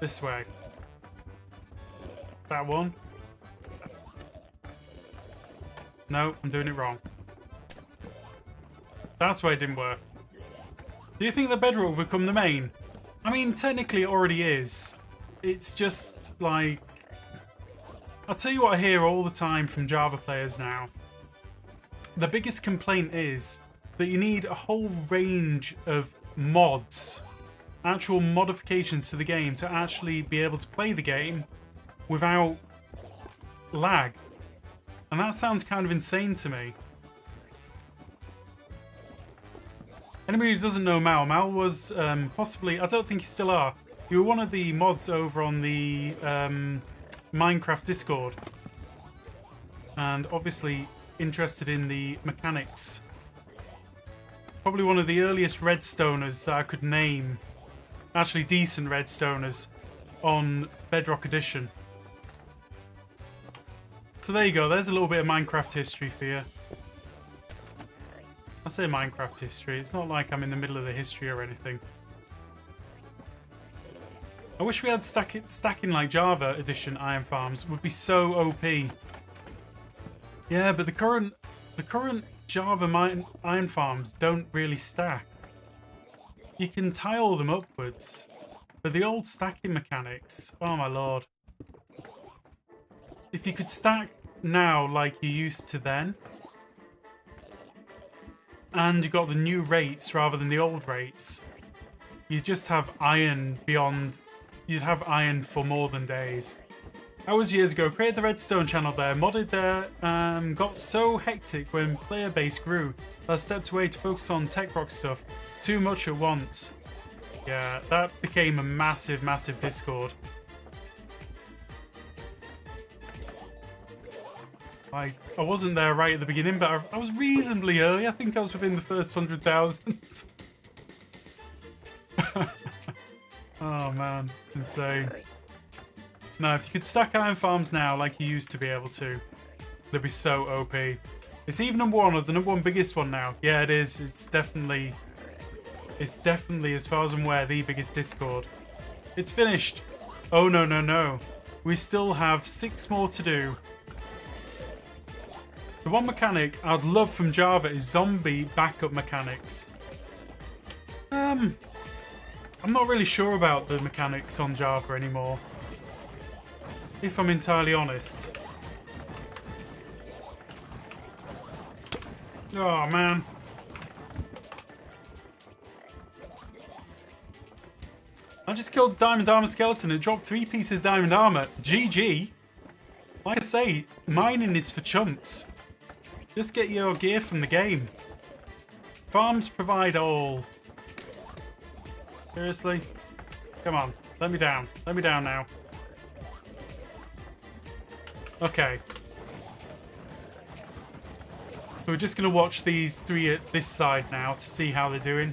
This way. That one. No, I'm doing it wrong. That's why it didn't work. Do you think the bedrock will become the main? I mean, technically it already is. It's just like... I'll tell you what I hear all the time from Java players now. The biggest complaint is that you need a whole range of mods, actual modifications to the game to actually be able to play the game without lag. And that sounds kind of insane to me. Anybody who doesn't know Mal was possibly, I don't think you still are, you were one of the mods over on the Minecraft Discord. And obviously interested in the mechanics. Probably one of the earliest Redstoners that I could name. Actually decent Redstoners on Bedrock Edition. So there you go, there's a little bit of Minecraft history for you. I say Minecraft history, it's not like I'm in the middle of the history or anything. I wish we had stacking like Java Edition iron farms, would be so OP. Yeah, but the current Java iron farms don't really stack. You can tile them upwards, but the old stacking mechanics, oh my lord. If you could stack now like you used to then, and you got the new rates rather than the old rates, you just have iron beyond... You'd have iron for more than days. That was years ago. Created the Redstone channel there, modded there, got so hectic when player base grew that I stepped away to focus on tech rock stuff. Too much at once. Yeah, that became a massive, massive Discord. I wasn't there right at the beginning, but I was reasonably early. I think I was within the first 100,000. Oh man, insane. No, if you could stack iron farms now like you used to be able to, they'd be so OP. It's even number one, or the number one biggest one now. Yeah, it is. It's definitely, as far as I'm aware, the biggest Discord. It's finished. Oh no, no, no. We still have 6 more to do. The one mechanic I'd love from Java is zombie backup mechanics. I'm not really sure about the mechanics on Java anymore, if I'm entirely honest. Oh man. I just killed Diamond Armor Skeleton and dropped 3 pieces Diamond Armor. GG. Like I say, mining is for chumps. Just get your gear from the game. Farms provide all. Seriously? Come on, let me down. Let me down now. Okay. So we're just going to watch these 3 at this side now to see how they're doing.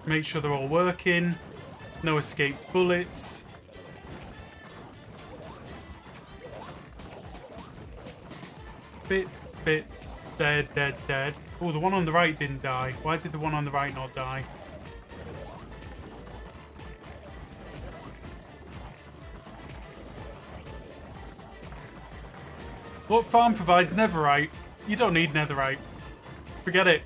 Make sure they're all working. No escaped bullets. Bit, dead. Oh, the one on the right didn't die. Why did the one on the right not die? What farm provides netherite? You don't need netherite. Forget it.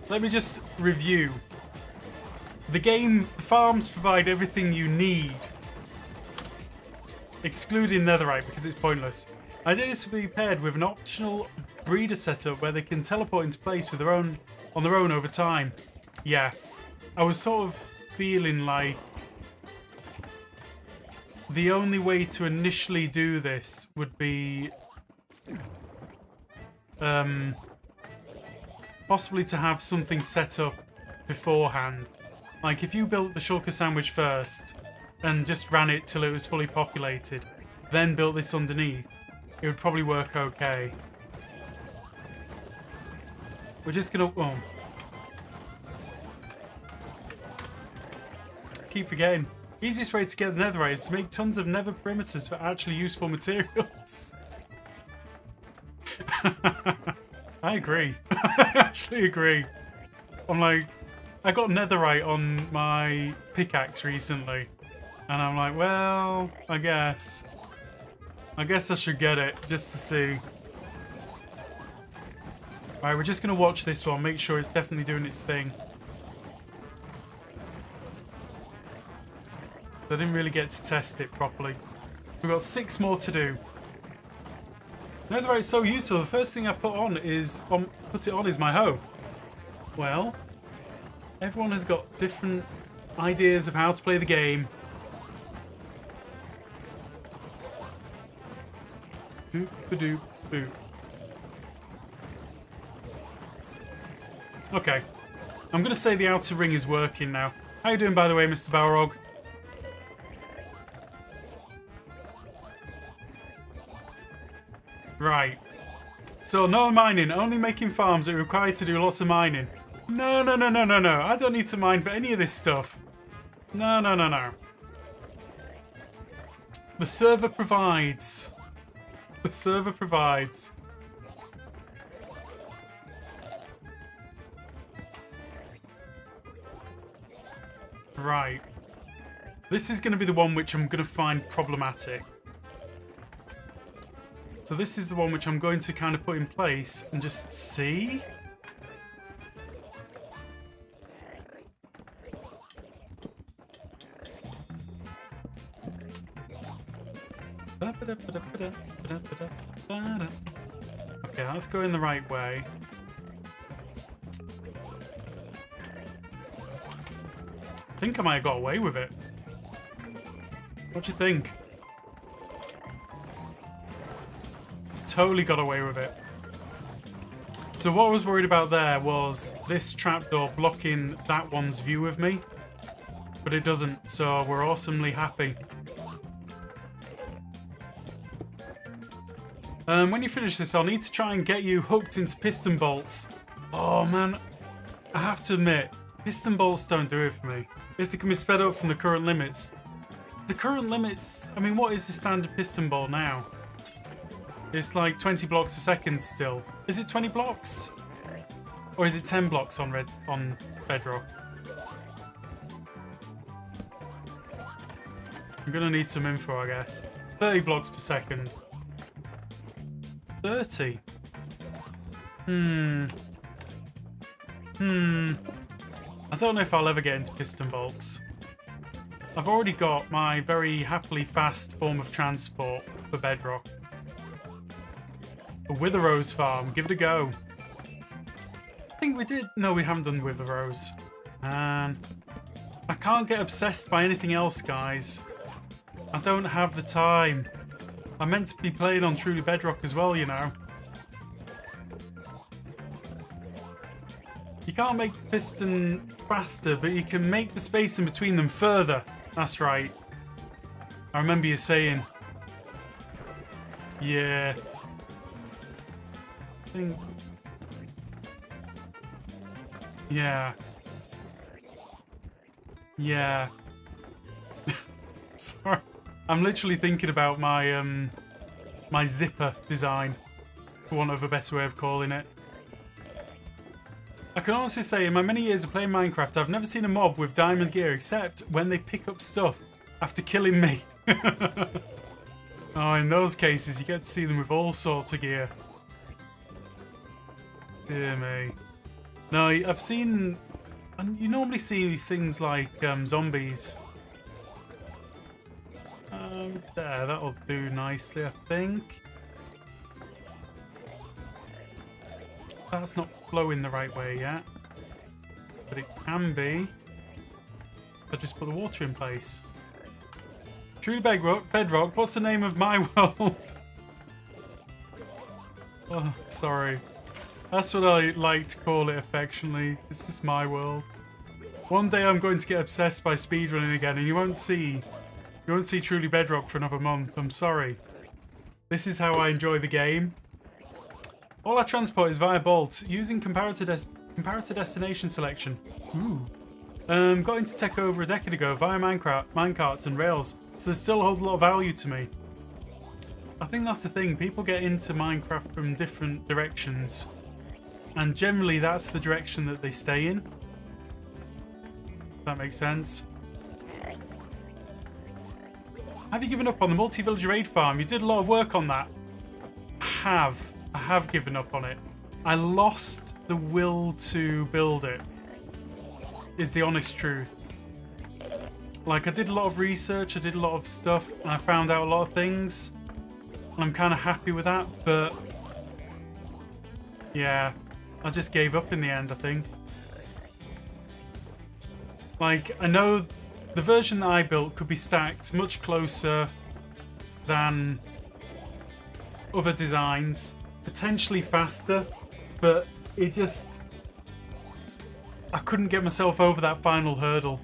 Let me just review. The farms provide everything you need. Excluding netherite because it's pointless. Ideas to be paired with an optional breeder setup where they can teleport into place with on their own over time. Yeah. I was sort of feeling like the only way to initially do this would be possibly to have something set up beforehand. Like if you built the Shulker sandwich first and just ran it till it was fully populated, then built this underneath, it would probably work okay. We're just gonna... Oh. Keep forgetting. Easiest way to get the netherite is to make tons of nether perimeters for actually useful materials. I agree. I actually agree. I'm like, I got netherite on my pickaxe recently. And I'm like, well, I guess I should get it just to see. Alright, we're just going to watch this one, make sure it's definitely doing its thing. I didn't really get to test it properly. We've got 6 more to do. Netherite's so useful, the first thing I put it on is my hoe. Well, everyone has got different ideas of how to play the game. Boop, ba-doop, boop. Okay. I'm going to say the outer ring is working now. How you doing, by the way, Mr. Balrog? Right. So, no mining. Only making farms that require you to do lots of mining. No, no, no, no, no, no. I don't need to mine for any of this stuff. No, no, no, no. The server provides. The server provides. Right. This is going to be the one which I'm going to find problematic. So this is the one which I'm going to kind of put in place and just see. Okay, let's go in the right way. I think I might have got away with it. What do you think? Totally got away with it. So what I was worried about there was this trapdoor blocking that one's view of me. But it doesn't, so we're awesomely happy. When you finish this, I'll need to try and get you hooked into piston bolts. Oh man, I have to admit, piston bolts don't do it for me. If they can be sped up from the current limits. The current limits, I mean, what is the standard piston bolt now? It's like 20 blocks a second still. Is it 20 blocks? Or is it 10 blocks on Bedrock? I'm gonna need some info, I guess. 30 blocks per second. 30? I don't know if I'll ever get into piston bolts. I've already got my very happily fast form of transport for Bedrock. A Wither Rose farm, give it a go. I think we did. No, we haven't done Wither Rose. I can't get obsessed by anything else, guys. I don't have the time. I'm meant to be playing on Truly Bedrock as well, you know. You can't make the piston faster, but you can make the space in between them further. That's right. I remember you saying. Yeah. I think... Yeah. Yeah. Sorry. I'm literally thinking about my my zipper design, for want of a better way of calling it. I can honestly say, in my many years of playing Minecraft, I've never seen a mob with diamond gear except when they pick up stuff after killing me. Oh, in those cases, you get to see them with all sorts of gear. Dear me. No, I've seen... You normally see things like zombies. There, that'll do nicely, I think. That's not flowing the right way yet. But it can be. I just put the water in place. Truly Bedrock, what's the name of my world? Oh, sorry. That's what I like to call it affectionately. It's just my world. One day I'm going to get obsessed by speedrunning again, and you won't see You won't see Truly Bedrock for another month. I'm sorry. This is how I enjoy the game. All our transport is via Bolt, using comparator destination selection. Ooh. Got into tech over a decade ago via minecarts and rails, so they still hold a lot of value to me. I think that's the thing. People get into Minecraft from different directions, and generally that's the direction that they stay in. If that makes sense. Have you given up on the multi-village raid farm? You did a lot of work on that. I have given up on it. I lost the will to build it, is the honest truth. Like, I did a lot of research, I did a lot of stuff, and I found out a lot of things. And I'm kind of happy with that, but yeah, I just gave up in the end, I think. Like, I know the version that I built could be stacked much closer than other designs, potentially faster, but it just... I couldn't get myself over that final hurdle.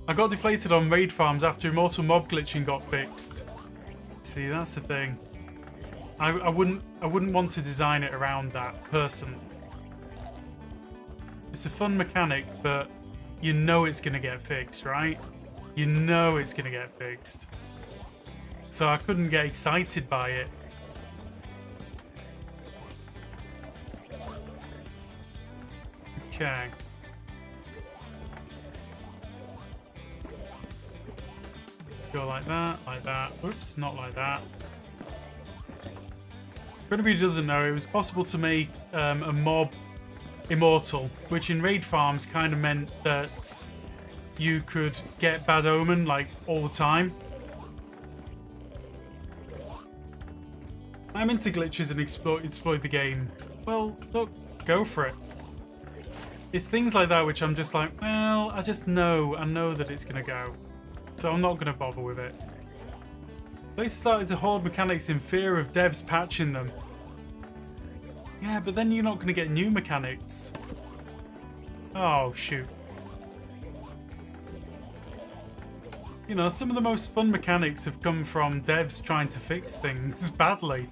I got deflated on raid farms after Immortal Mob glitching got fixed. See, that's the thing. I wouldn't want to design it around that, personally. It's a fun mechanic, but you know it's going to get fixed, right? You know it's going to get fixed. So I couldn't get excited by it. Okay. Go like that, like that. Oops, not like that. For anybody who doesn't know, it was possible to make a mob immortal, which in raid farms kind of meant that you could get Bad Omen like all the time. I'm into glitches and exploit the game. Well, look, go for it. It's things like that which I'm just like, well, I know that it's gonna go, so I'm not gonna bother with it. They started to hoard mechanics in fear of devs patching them. Yeah, but then you're not going to get new mechanics. Oh, shoot. You know, some of the most fun mechanics have come from devs trying to fix things badly.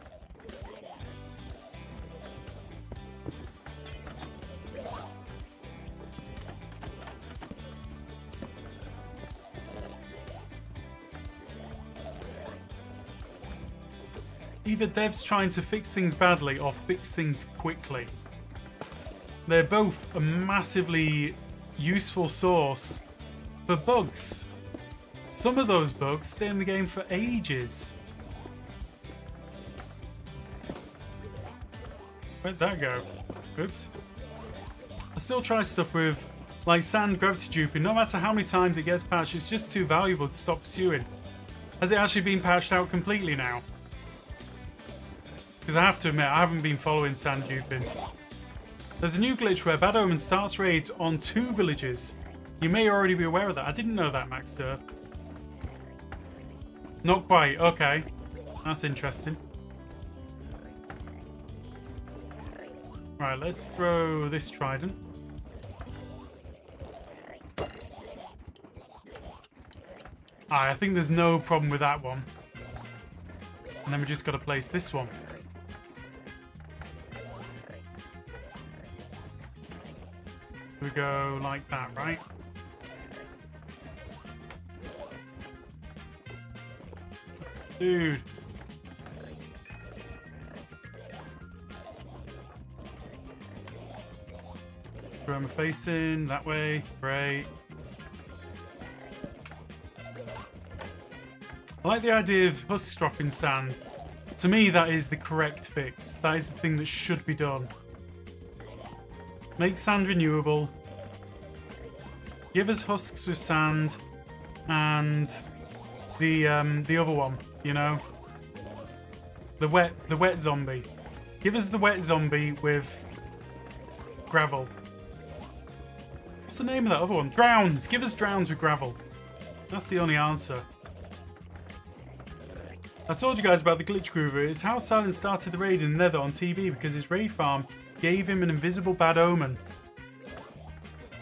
Either devs trying to fix things badly or fix things quickly. They're both a massively useful source for bugs. Some of those bugs stay in the game for ages. Where'd that go? Oops. I still try stuff with, like, sand gravity duping. No matter how many times it gets patched, it's just too valuable to stop pursuing. Has it actually been patched out completely now? Because I have to admit, I haven't been following sand duping. There's a new glitch where Bad Omen starts raids on 2 villages. You may already be aware of that. I didn't know that, Max Durr. Not quite. Okay. That's interesting. Right, let's throw this trident. I think there's no problem with that one. And then we just got to place this one. We go like that, right? Dude. Where am I facing? That way. Great. I like the idea of husks dropping sand. To me, that is the correct fix. That is the thing that should be done. Make sand renewable. Give us husks with sand, and the other one, you know, the wet zombie. Give us the wet zombie with gravel. What's the name of that other one? Drowns. Give us drowns with gravel. That's the only answer. I told you guys about the glitch groover. It's how Silent started the raid in Nether on TB because his raid farm gave him an invisible Bad Omen.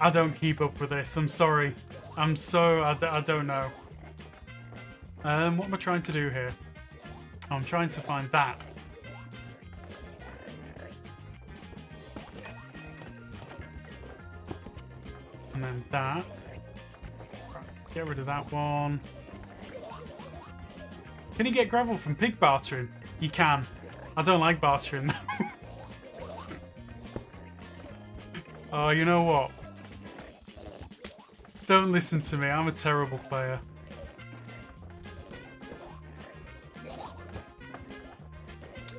I don't keep up with this. I'm sorry. I don't know. What am I trying to do here? I'm trying to find that. And then that. Get rid of that one. Can you get gravel from pig bartering? You can. I don't like bartering though. Oh, you know what? Don't listen to me. I'm a terrible player.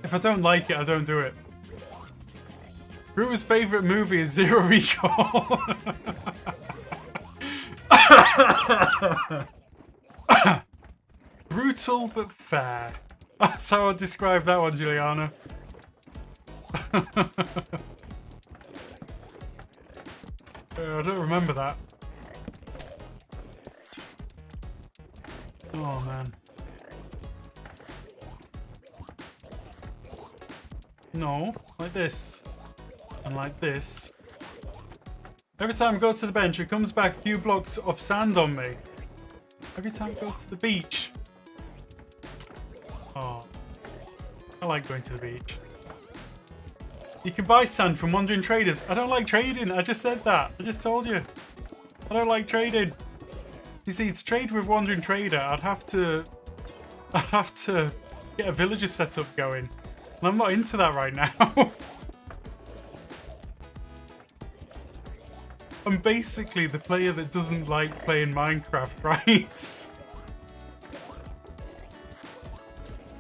If I don't like it, I don't do it. Bruto's favourite movie is Zero Recall. Brutal but fair. That's how I'd describe that one, Juliana. I don't remember that. Oh, man. No, like this. And like this. Every time I go to the bench, it comes back a few blocks of sand on me. Every time I go to the beach. Oh. I like going to the beach. You can buy sand from wandering traders. I don't like trading. I just said that. I just told you. I don't like trading. You see, to trade with wandering trader, I'd have to get a villager setup going. And I'm not into that right now. I'm basically the player that doesn't like playing Minecraft, right?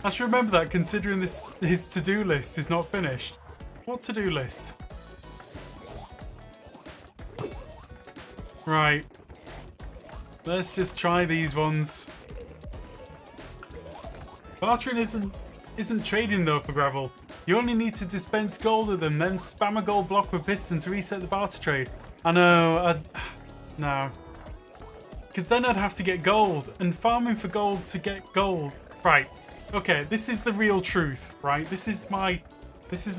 I should remember that considering his to-do list is not finished. What to-do list? Right. Let's just try these ones. Bartering isn't trading though for gravel. You only need to dispense gold at them, then spam a gold block with piston to reset the barter trade. I know, no. Because then I'd have to get gold, and farming for gold to get gold. Right, okay, this is the real truth, right? This is my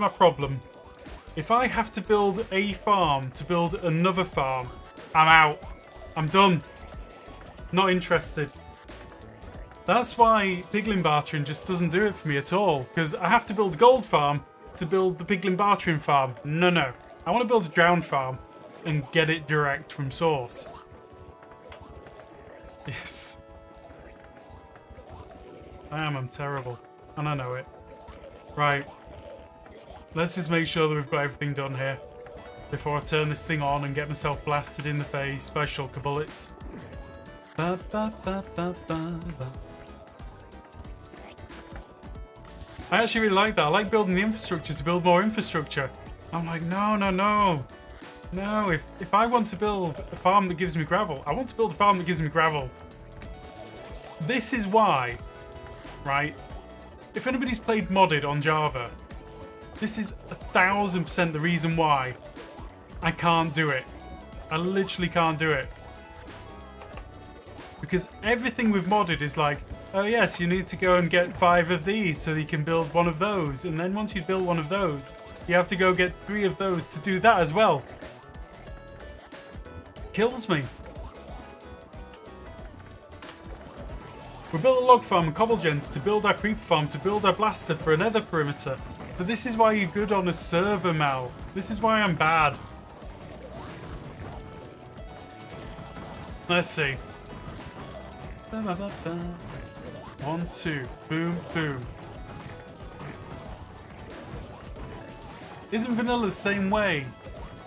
problem. If I have to build a farm to build another farm, I'm out. I'm done. Not interested. That's why piglin bartering just doesn't do it for me at all. Because I have to build a gold farm to build the piglin bartering farm. No. I want to build a drowned farm and get it direct from source. Yes. I'm terrible. And I know it. Right. Let's just make sure that we've got everything done here. Before I turn this thing on and get myself blasted in the face by shulker bullets. Ba, ba, ba, ba, ba, ba. I actually really like that. I like building the infrastructure to build more infrastructure. I'm like, no. No, if I want to build a farm that gives me gravel, I want to build a farm that gives me gravel. This is why, right? If anybody's played modded on Java, this is 1000% the reason why I can't do it. I literally can't do it. Because everything with modded is like, oh yes, you need to go and get 5 of these so you can build one of those. And then once you build one of those, you have to go get 3 of those to do that as well. Kills me. We built a log farm and cobble gens to build our creeper farm, to build our blaster for another perimeter. But this is why you're good on a server, Mal. This is why I'm bad. Let's see. 1, 2. Boom, boom. Isn't vanilla the same way?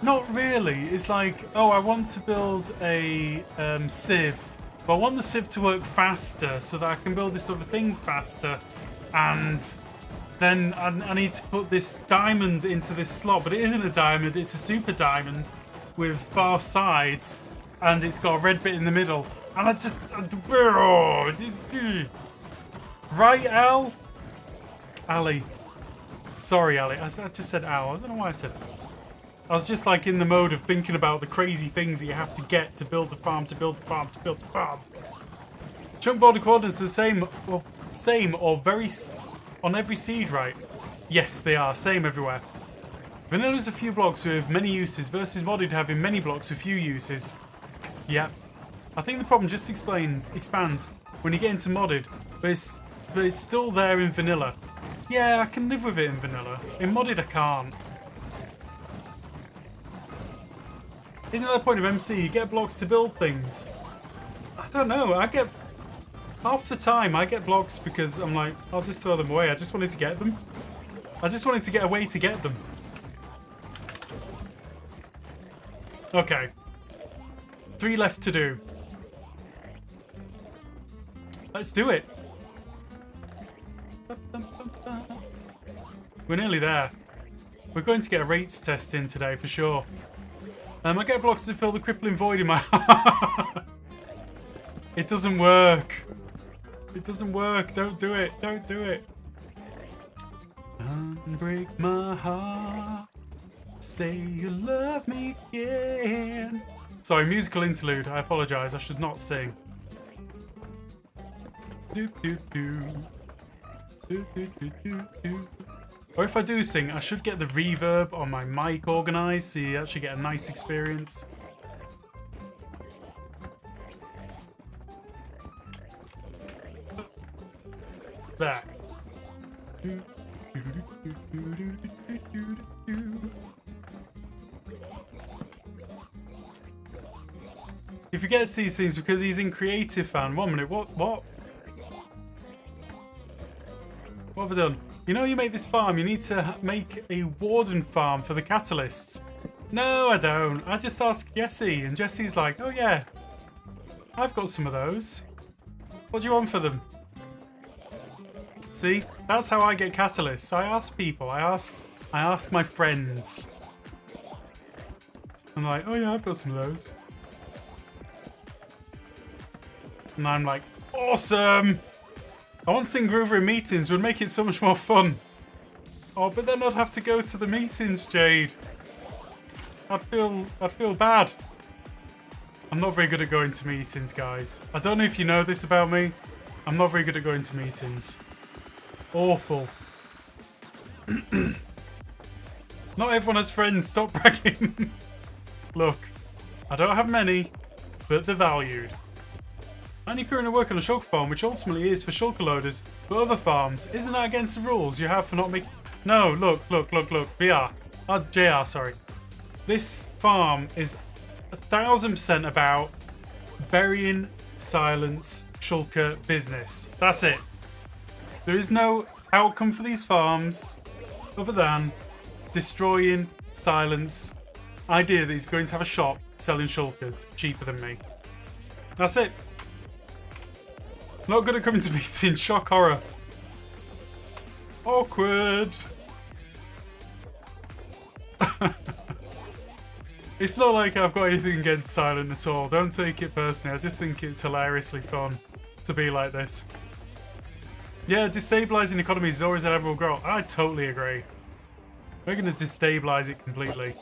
Not really. It's like, oh, I want to build a sieve. But I want the sieve to work faster so that I can build this other thing faster. And then I need to put this diamond into this slot. But it isn't a diamond, it's a super diamond with 4 sides. And it's got a red bit in the middle. And right, Al? Ali. Sorry, Ali. I just said Al. I don't know why I said it. I was just like in the mode of thinking about the crazy things that you have to get to build the farm, to build the farm, to build the farm. Chunk border coordinates are the same or very on every seed, right? Yes, they are. Same everywhere. Vanilla's a few blocks with many uses versus modded having many blocks with few uses. Yep. I think the problem just expands when you get into modded, but it's still there in vanilla. Yeah, I can live with it in vanilla. In modded, I can't. Isn't that the point of MC? You get blocks to build things. I don't know. I get... Half the time, I get blocks because I'm like, I'll just throw them away. I just wanted to get them. I just wanted to get a way to get them. Okay. 3 left to do. Let's do it. We're nearly there. We're going to get a rates test in today for sure. I get blocks to fill the crippling void in my heart. It doesn't work. It doesn't work. Don't do it. Don't do it. Unbreak my heart. Say you love me again. Sorry, musical interlude. I apologise. I should not sing. Do do do. Do do do do do. Or if I do sing, I should get the reverb on my mic organised so you actually get a nice experience. There. He forgets these things because he's in creative fan. 1 minute, what? What have I done? You know you make this farm, you need to make a warden farm for the catalysts. No, I don't. I just asked Jesse, and Jesse's like, oh yeah, I've got some of those. What do you want for them? See, that's how I get catalysts. I ask people. I ask my friends. I'm like, oh yeah, I've got some of those. And I'm like, awesome! I want Sing Groover in meetings would make it so much more fun. Oh, but then I'd have to go to the meetings, Jade. I'd feel bad. I'm not very good at going to meetings, guys. I don't know if you know this about me. I'm not very good at going to meetings. Awful. Not everyone has friends. Stop bragging. Look, I don't have many, but they're valued. And you currently work on a shulker farm, which ultimately is for shulker loaders, but other farms. Isn't that against the rules you have for not making... No, look. VR. JR, sorry. This farm is 1000% about burying silence shulker business. That's it. There is no outcome for these farms other than destroying silence idea that he's going to have a shop selling shulkers cheaper than me. That's it. Not good at coming to meetings. Shock horror. Awkward. It's not like I've got anything against silent at all. Don't take it personally. I just think it's hilariously fun to be like this. Yeah, destabilizing economies is always an admirable goal. I totally agree. We're going to destabilize it completely.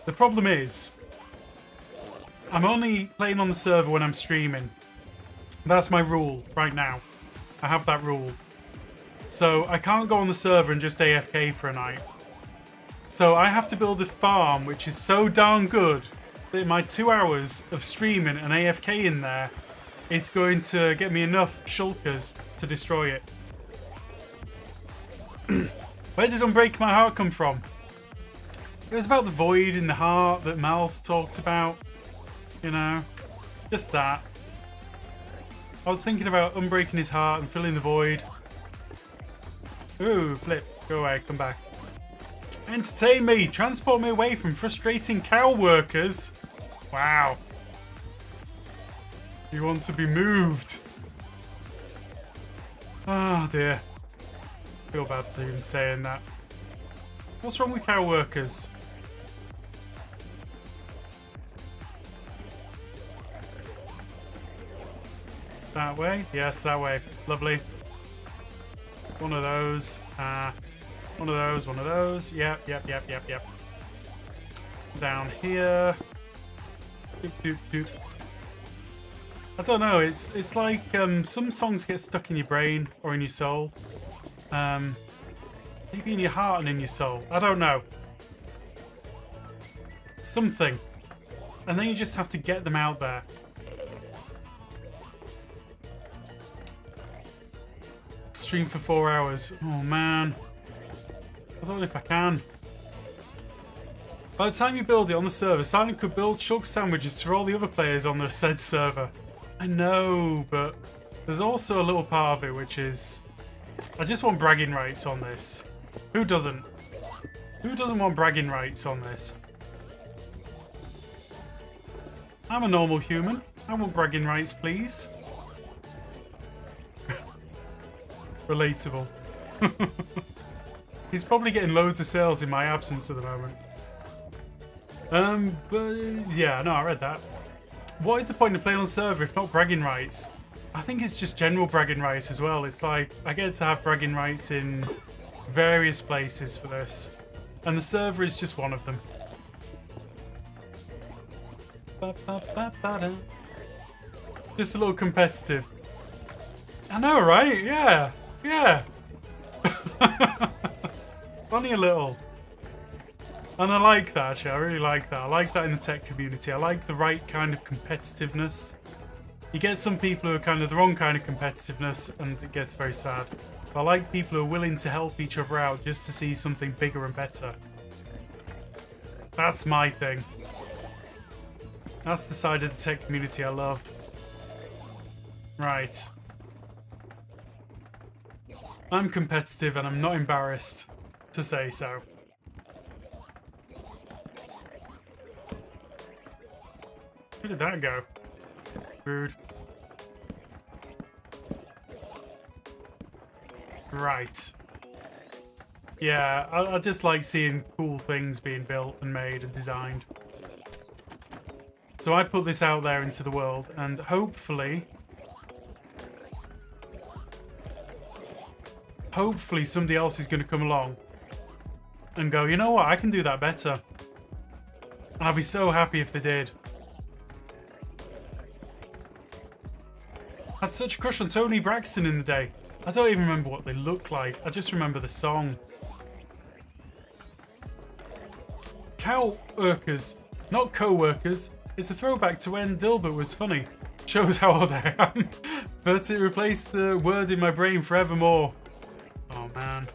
The problem is, I'm only playing on the server when I'm streaming. That's my rule right now. I have that rule. So I can't go on the server and just AFK for a night. So I have to build a farm which is so darn good that in my 2 hours of streaming and AFK in there, it's going to get me enough shulkers to destroy it. Where did Unbreak My Heart come from? It was about the void in the heart that Mal's talked about. You know, just that. I was thinking about unbreaking his heart and filling the void. Ooh, flip. Go away, come back. Entertain me. Transport me away from frustrating cow workers. Wow. You want to be moved. Oh dear. I feel bad for even saying that. What's wrong with cow workers? That way? Yes, that way. Lovely. One of those. One of those, one of those. Yep. Down here. Doop, doop, doop. I don't know, it's like some songs get stuck in your brain or in your soul. Maybe in your heart and in your soul. I don't know. Something. And then you just have to get them out there. Stream for 4 hours. Oh man. I don't know if I can. By the time you build it on the server, Silent could build Shulker sandwiches for all the other players on the said server. I know, but there's also a little part of it which is... I just want bragging rights on this. Who doesn't? Who doesn't want bragging rights on this? I'm a normal human. I want bragging rights, please. Relatable. He's probably getting loads of sales in my absence at the moment. But yeah, no, I read that. What is the point of playing on server if not bragging rights? I think it's just general bragging rights as well. It's like, I get to have bragging rights in various places for this. And the server is just one of them. Just a little competitive. I know, right? Yeah. Yeah. Only a little. And I like that, actually. I really like that. I like that in the tech community. I like the right kind of competitiveness. You get some people who are kind of the wrong kind of competitiveness, and it gets very sad. But I like people who are willing to help each other out just to see something bigger and better. That's my thing. That's the side of the tech community I love. Right. I'm competitive and I'm not embarrassed to say so. Where did that go? Rude. Right. Yeah, I just like seeing cool things being built and made and designed. So I put this out there into the world, and hopefully somebody else is going to come along and go, you know what, I can do that better. And I'll be so happy if they did. I had such a crush on Tony Braxton in the day. I don't even remember what they look like. I just remember the song. Cow workers, not co-workers. It's a throwback to when Dilbert was funny. Shows how old I am. But it replaced the word in my brain forevermore. Oh man.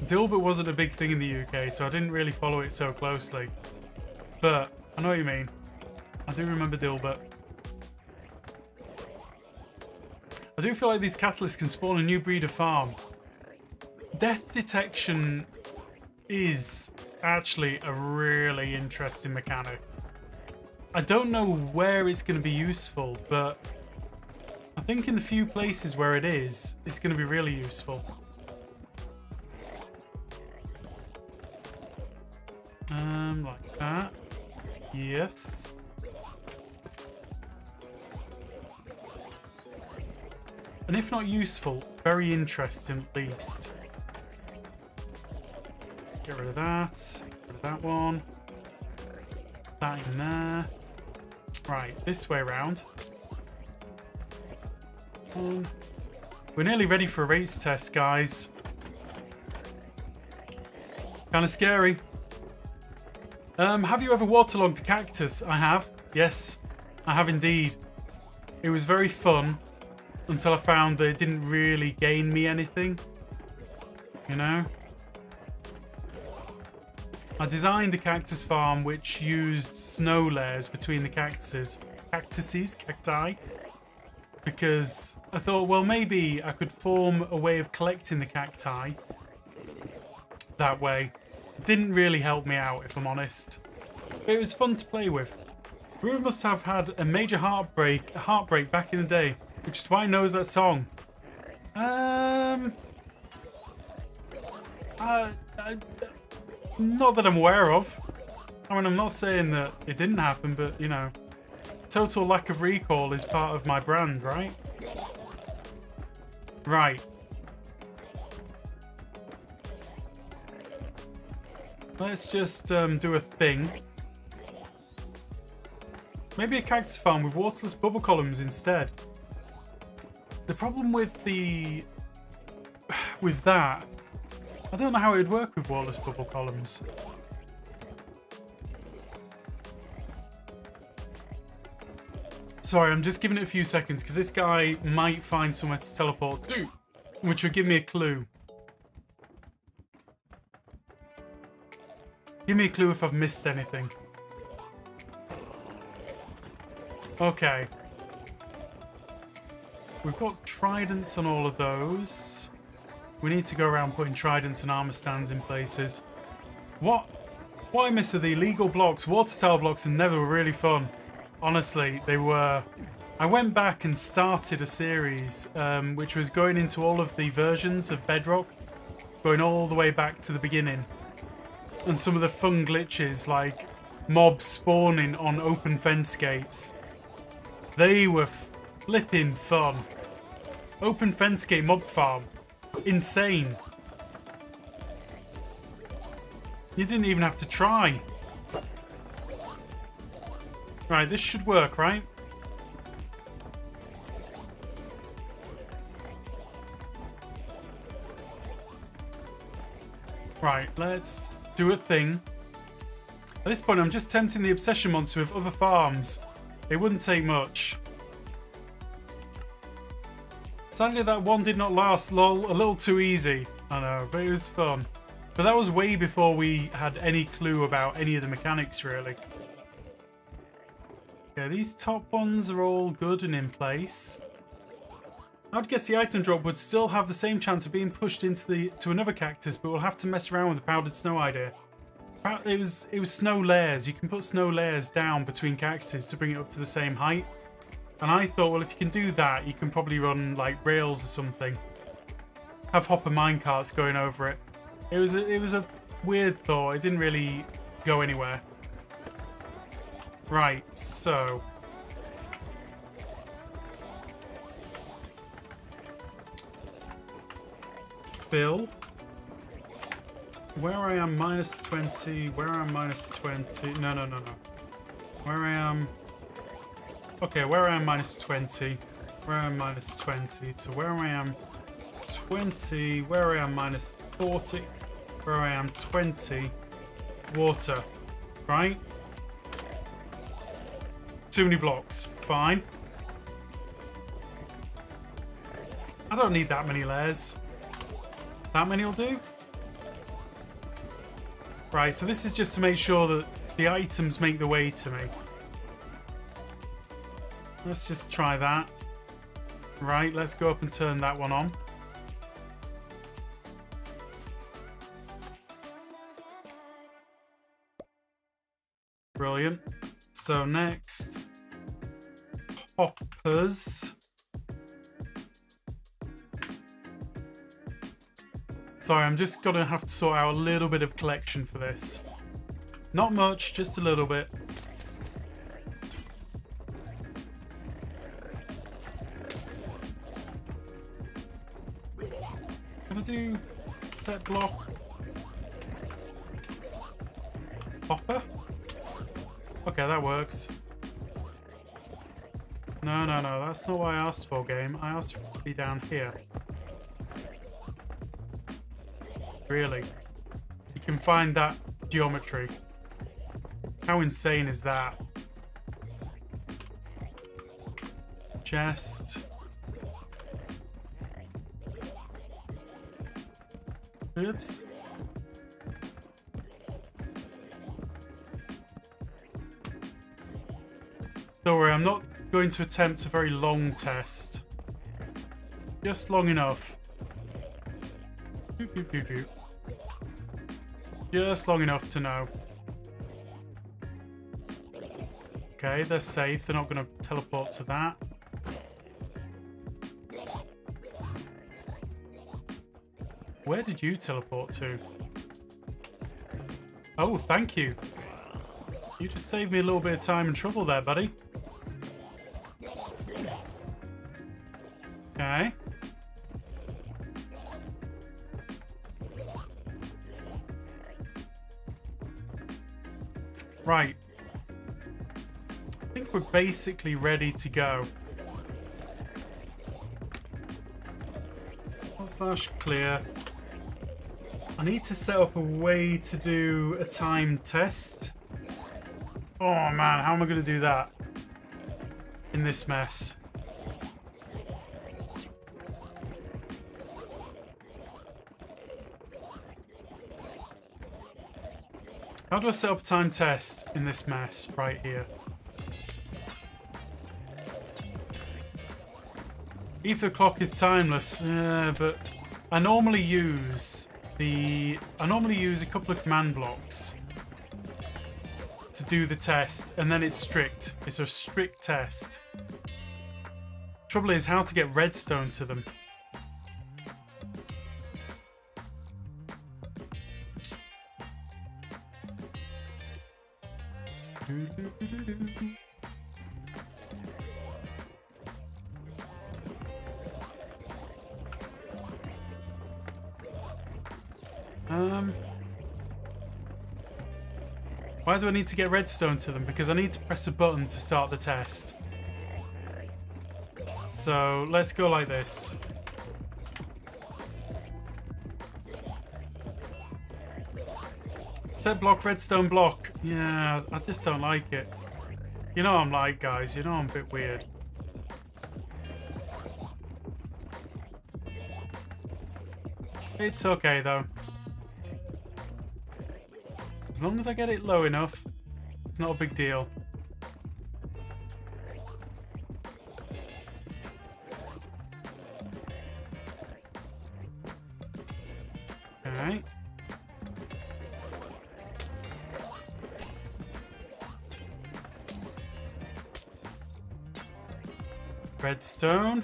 Dilbert wasn't a big thing in the UK, so I didn't really follow it so closely. But I know what you mean. I do remember Dilbert. I do feel like these catalysts can spawn a new breed of farm. Death detection is actually a really interesting mechanic. I don't know where it's going to be useful, but I think in the few places where it is, it's going to be really useful. Like that. Yes. And if not useful, very interesting at least. Get rid of that. Get rid of that one. That in there. Right, this way around. We're nearly ready for a race test, guys. Kind of scary. Have you ever waterlogged a cactus? I have. Yes, I have indeed. It was very fun until I found that it didn't really gain me anything. You know? I designed a cactus farm which used snow layers between the cacti, because I thought, well, maybe I could form a way of collecting the cacti that way. It didn't really help me out, if I'm honest. But it was fun to play with. Ruben must have had a major heartbreak back in the day, which is why he knows that song. Not that I'm aware of. I mean, I'm not saying that it didn't happen, but, you know, total lack of recall is part of my brand, right? Right. Let's just do a thing. Maybe a cactus farm with waterless bubble columns instead. The problem with the with that. I don't know how it would work with wall-less bubble columns. Sorry, I'm just giving it a few seconds because this guy might find somewhere to teleport to, which would give me a clue. Give me a clue if I've missed anything. Okay. We've got tridents on all of those. We need to go around putting tridents and armor stands in places. What I miss are the illegal blocks. Water tower blocks and Nether were really fun. Honestly, they were. I went back and started a series which was going into all of the versions of Bedrock, going all the way back to the beginning. And some of the fun glitches, like mobs spawning on open fence gates. They were flipping fun. Open fence gate mob farm. Insane. You didn't even have to try. Right, this should work, right? Right, let's do a thing. At this point, I'm just tempting the Obsession monster with other farms. It wouldn't take much. Sadly, that one did not last, lol. A little too easy. I know, but it was fun. But that was way before we had any clue about any of the mechanics, really. Okay, these top ones are all good and in place. I'd guess the item drop would still have the same chance of being pushed into to another cactus, but we'll have to mess around with the powdered snow idea. It was snow layers. You can put snow layers down between cactuses to bring it up to the same height. And I thought, well, if you can do that, you can probably run like rails or something. Have hopper minecarts going over it. It was a weird thought. It didn't really go anywhere. Right, so fill. Where I am minus 20. Where I am minus 20. No. Where I am. Okay, where I am minus 20. Where I am minus 20 to where I am 20. Where I am minus 40. Where I am 20. Water. Right? Too many blocks. Fine. I don't need that many layers. That many will do. Right, so this is just to make sure that the items make the way to me. Let's just try that. Right, let's go up and turn that one on. Brilliant. So next, hoppers. Sorry, I'm just gonna have to sort out a little bit of collection for this. Not much, just a little bit. Can I do set block? Hopper? Okay, that works. No, that's not what I asked for, game. I asked for it to be down here. Really? You can find that geometry. How insane is that? Chest. Oops. Don't worry, I'm not going to attempt a very long test. Just long enough. Doop, doop, doop, doop. Just long enough to know. Okay, they're safe. They're not going to teleport to that. Where did you teleport to? Oh, thank you. You just saved me a little bit of time and trouble there, buddy. Okay. Right. I think we're basically ready to go. /clear. I need to set up a way to do a time test. Oh man, how am I going to do that in this mess? How do I set up a time test in this mess right here? Ether clock is timeless, but I normally use a couple of command blocks to do the test, and then it's strict. It's a strict test. Trouble is how to get redstone to them. Why do I need to get redstone to them? Because I need to press a button to start the test. So let's go like this. Set block, redstone block. Yeah, I just don't like it. You know I'm like, guys. You know I'm a bit weird. It's okay, though. As long as I get it low enough, it's not a big deal. Alright. Redstone.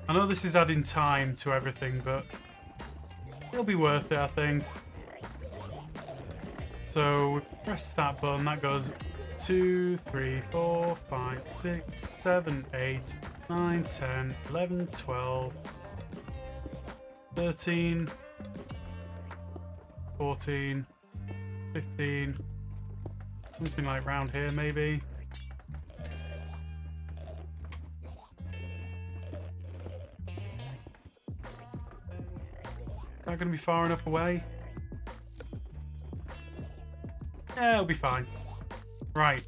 I know this is adding time to everything, but it'll be worth it, I think. So we press that button, that goes 2, 3, 4, 5, 6, 7, 8, 9, 10, 11, 12, 13, 14, 15, something like round here maybe. Is that going to be far enough away? Yeah, it'll be fine. Right.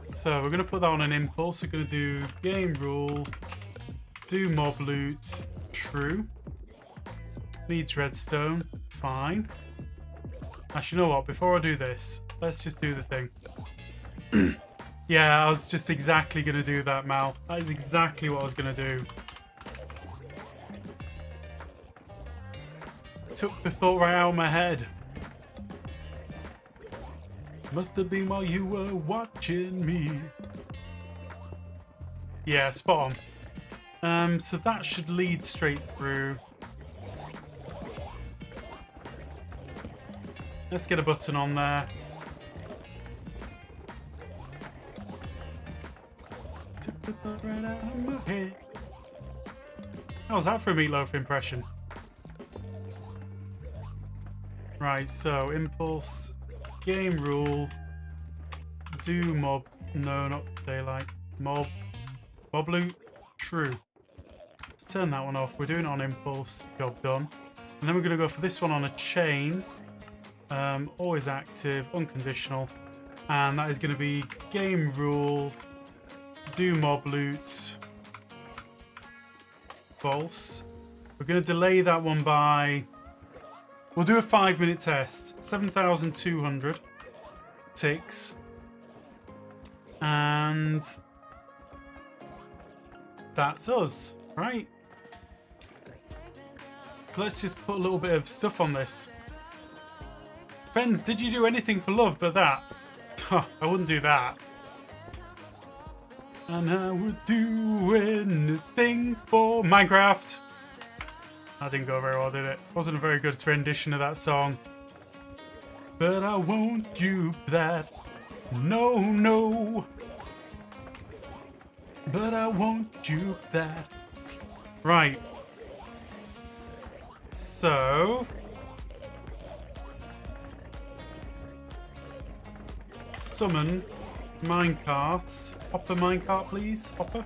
So we're going to put that on an impulse. We're going to do game rule, do mob loot, true. Needs redstone, fine. Actually, you know what? Before I do this, let's just do the thing. Yeah, I was just exactly going to do that, Mal. That is exactly what I was going to do. Took the thought right out of my head. Must have been while you were watching me. Yeah, spot on. So that should lead straight through. Let's get a button on there. Took the thought right out of my head. How's that for a Meatloaf impression? Right, so impulse, game rule, do mob, no, not daylight, mob loot, true. Let's turn that one off. We're doing it on impulse, job done. And then we're going to go for this one on a chain, always active, unconditional, and that is going to be game rule, do mob loot, false. We're going to delay that one by... We'll do a 5-minute test. 7,200 ticks. And that's us, right? So let's just put a little bit of stuff on this. Depends, did you do anything for love but that? I wouldn't do that. And I would do anything for Minecraft. That didn't go very well, did it? Wasn't a very good rendition of that song. But I won't dupe that. No, no. But I won't dupe that. Right. So... summon Minecarts. Hopper minecart, please. Hopper.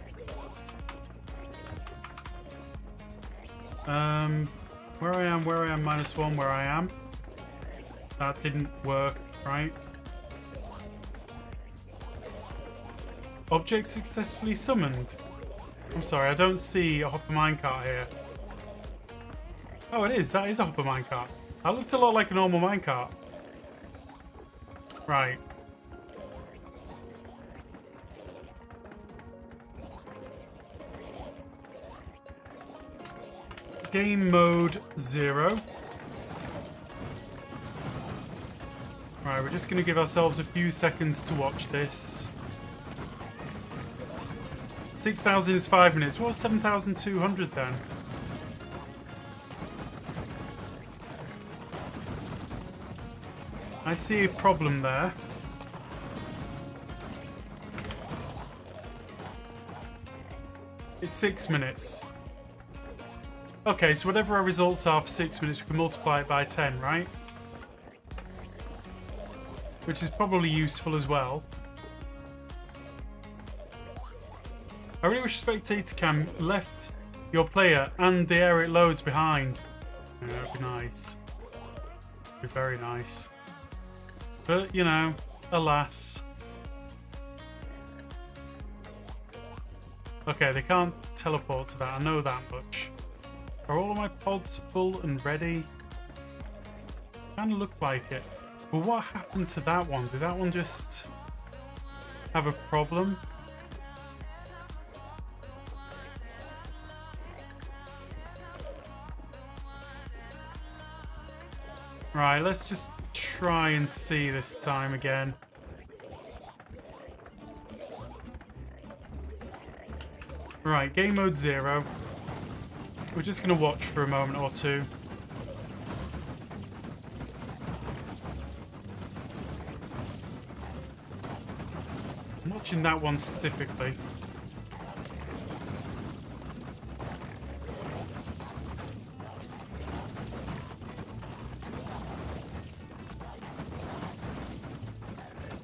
Where I am, -1, where I am. That didn't work, right? Object successfully summoned. I'm sorry, I don't see a hopper minecart here. Oh, it is. That is a hopper minecart. That looked a lot like a normal minecart. Right. Game mode 0. Right, we're just going to give ourselves a few seconds to watch this. 6,000 is 5 minutes. What was 7,200 then? I see a problem there. It's 6 minutes. Okay, so whatever our results are for 6 minutes, we can multiply it by 10, right? Which is probably useful as well. I really wish spectator cam left your player and the area it loads behind. Yeah, that'd be nice. Be very nice. But, you know, alas. Okay, they can't teleport to that, I know that much. Are all of my pods full and ready? Kinda look like it. But what happened to that one? Did that one just have a problem? Right, let's just try and see this time again. Right, game mode 0. We're just going to watch for a moment or two. I'm watching that one specifically.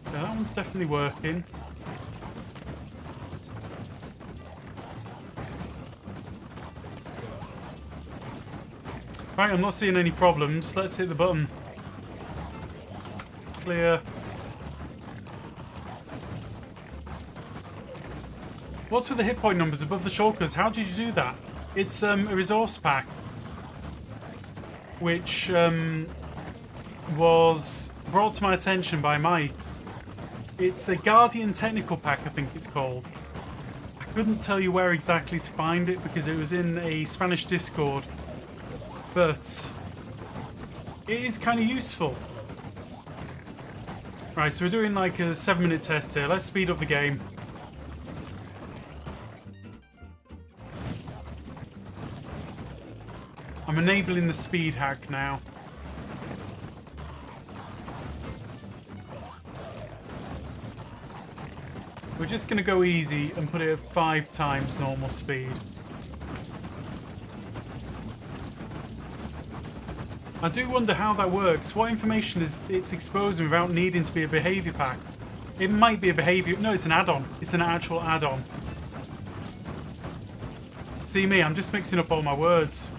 Yeah, that one's definitely working. Right, I'm not seeing any problems. Let's hit the button. Clear. What's with the hit point numbers above the shulkers? How did you do that? It's a resource pack, which was brought to my attention by Mike. It's a Guardian Technical Pack, I think it's called. I couldn't tell you where exactly to find it because it was in a Spanish Discord. But it is kind of useful. Right, so we're doing like a 7-minute test here. Let's speed up the game. I'm enabling the speed hack now. We're just going to go easy and put it at 5 times normal speed. I do wonder how that works. What information is it's exposing without needing to be a behaviour pack? It might be a behaviour... No, it's an add-on. It's an actual add-on. See me, I'm just mixing up all my words.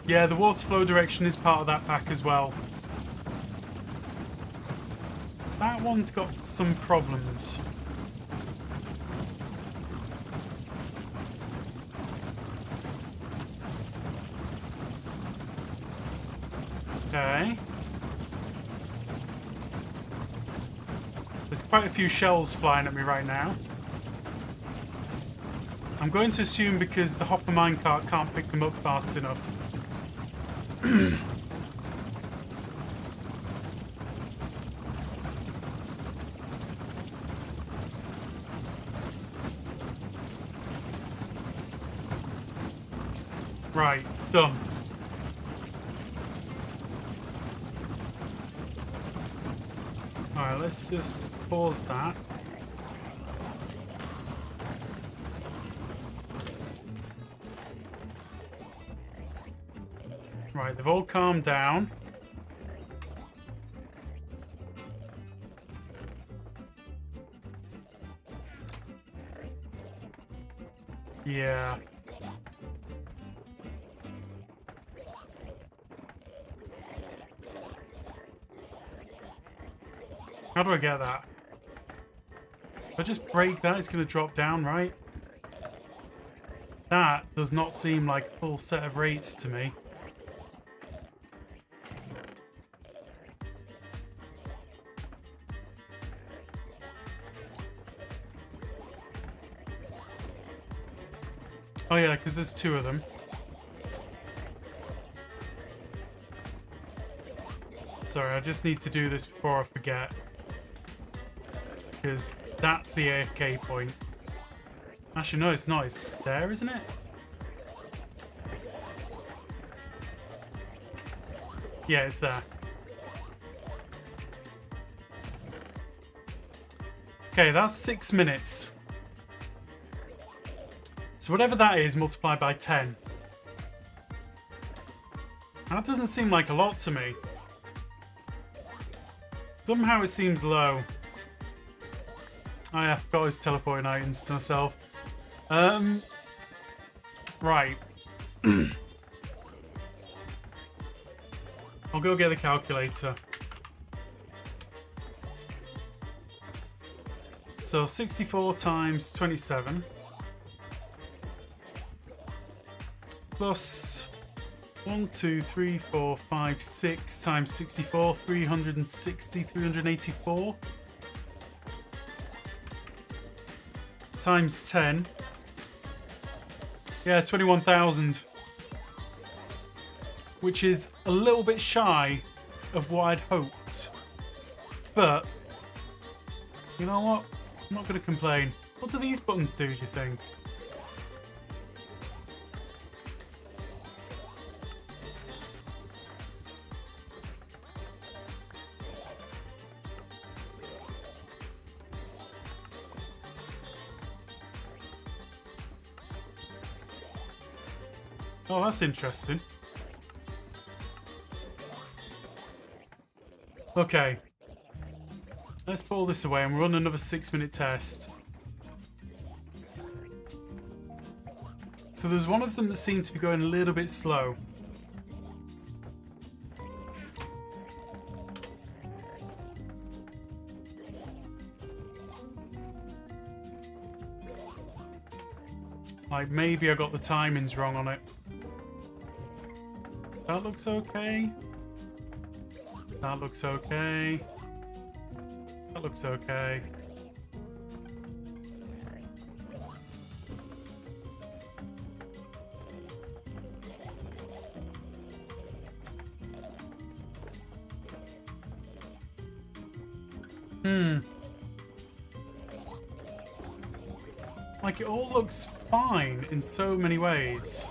Yeah, the water flow direction is part of that pack as well. That one's got some problems. Okay. There's quite a few shells flying at me right now. I'm going to assume because the hopper minecart can't pick them up fast enough. Right, it's done. Alright, let's just pause that. Right, they've all calmed down. Yeah. How do I get that? If I just break that, it's going to drop down, right? That does not seem like a full set of rates to me. Oh yeah, because there's two of them. Sorry, I just need to do this before I forget. Because that's the AFK point. Actually, no, it's not. It's there, isn't it? Yeah, it's there. Okay, that's 6 minutes. So whatever that is, multiplied by 10. That doesn't seem like a lot to me. Somehow it seems low. I forgot his teleporting items to myself. Right. I'll go get the calculator. So 64 times 27 plus 1, 2, 3, 4, 5, 6 times 64, 360, 384 times 10. Yeah, 21,000. Which is a little bit shy of what I'd hoped. But, you know what? I'm not going to complain. What do these buttons do, do you think? Oh, that's interesting. Okay. Let's pull this away and run another 6-minute test. So there's one of them that seems to be going a little bit slow. Like maybe I got the timings wrong on it. That looks okay. That looks okay. That looks okay. Like it all looks fine in so many ways.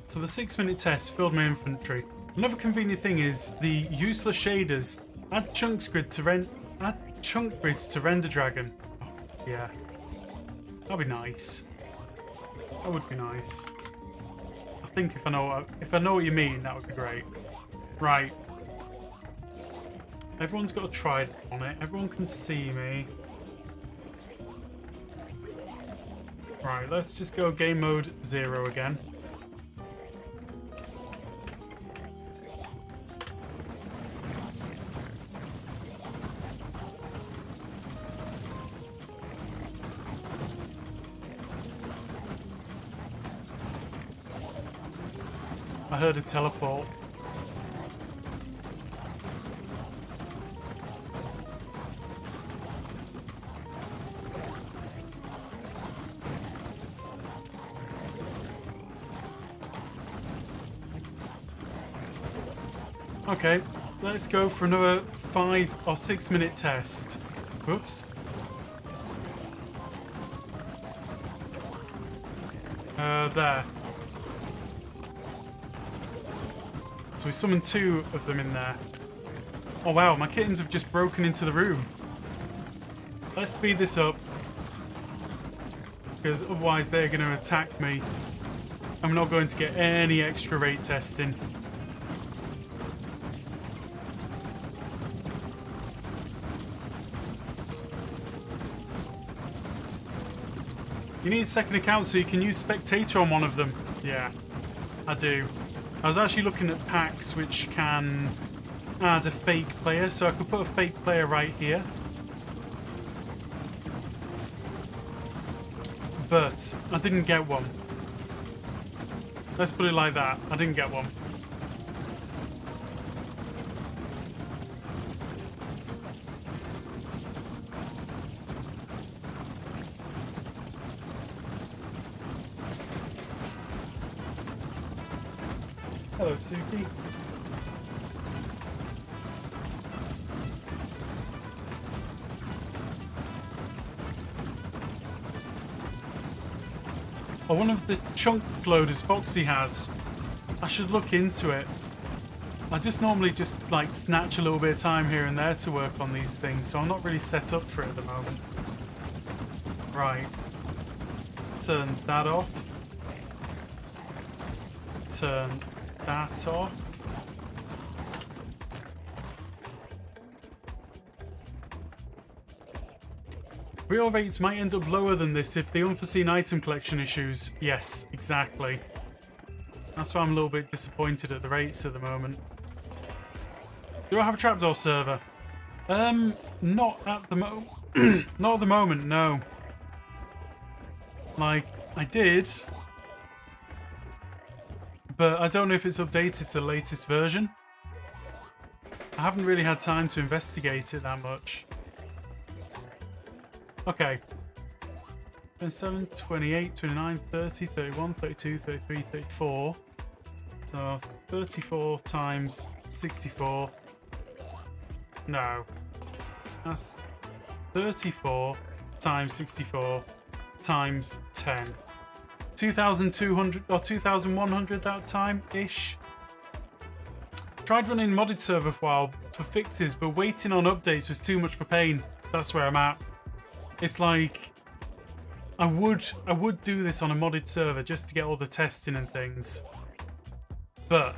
So the 6-minute test filled my inventory. Another convenient thing is the useless shaders add chunk grids to render dragon. Oh, yeah, that'd be nice. That would be nice. I think if I know what you mean, that would be great. Right. Everyone's got a trident on it. Everyone can see me. Right, let's just go game mode 0 again. I heard a teleport. Okay, let's go for another 5 or 6 minute test. Whoops. There. So we summoned 2 of them in there. Oh wow, my kittens have just broken into the room. Let's speed this up. Because otherwise they're going to attack me. I'm not going to get any extra rate testing. You need a second account so you can use Spectator on one of them. Yeah, I do. I was actually looking at packs which can add a fake player, so I could put a fake player right here. But I didn't get one. Let's put it like that. I didn't get one. Hello, Suki. Oh, one of the chunk loaders Foxy has. I should look into it. I just normally just like snatch a little bit of time here and there to work on these things, so I'm not really set up for it at the moment. Right. Let's turn that off. Turn that off. Real rates might end up lower than this if the unforeseen item collection issues. Yes, exactly. That's why I'm a little bit disappointed at the rates at the moment. Do I have a trapdoor server? Not at the not at the moment, no. Like, I did, but I don't know if it's updated to the latest version. I haven't really had time to investigate it that much. Okay. 27, 28, 29, 30, 31, 32, 33, 34. So 34 times 64. No. That's 34 times 64 times 10. 2,200 or 2,100 that time-ish. Tried running modded server for a while for fixes, but waiting on updates was too much for pain. That's where I'm at. It's like I would do this on a modded server just to get all the testing and things, but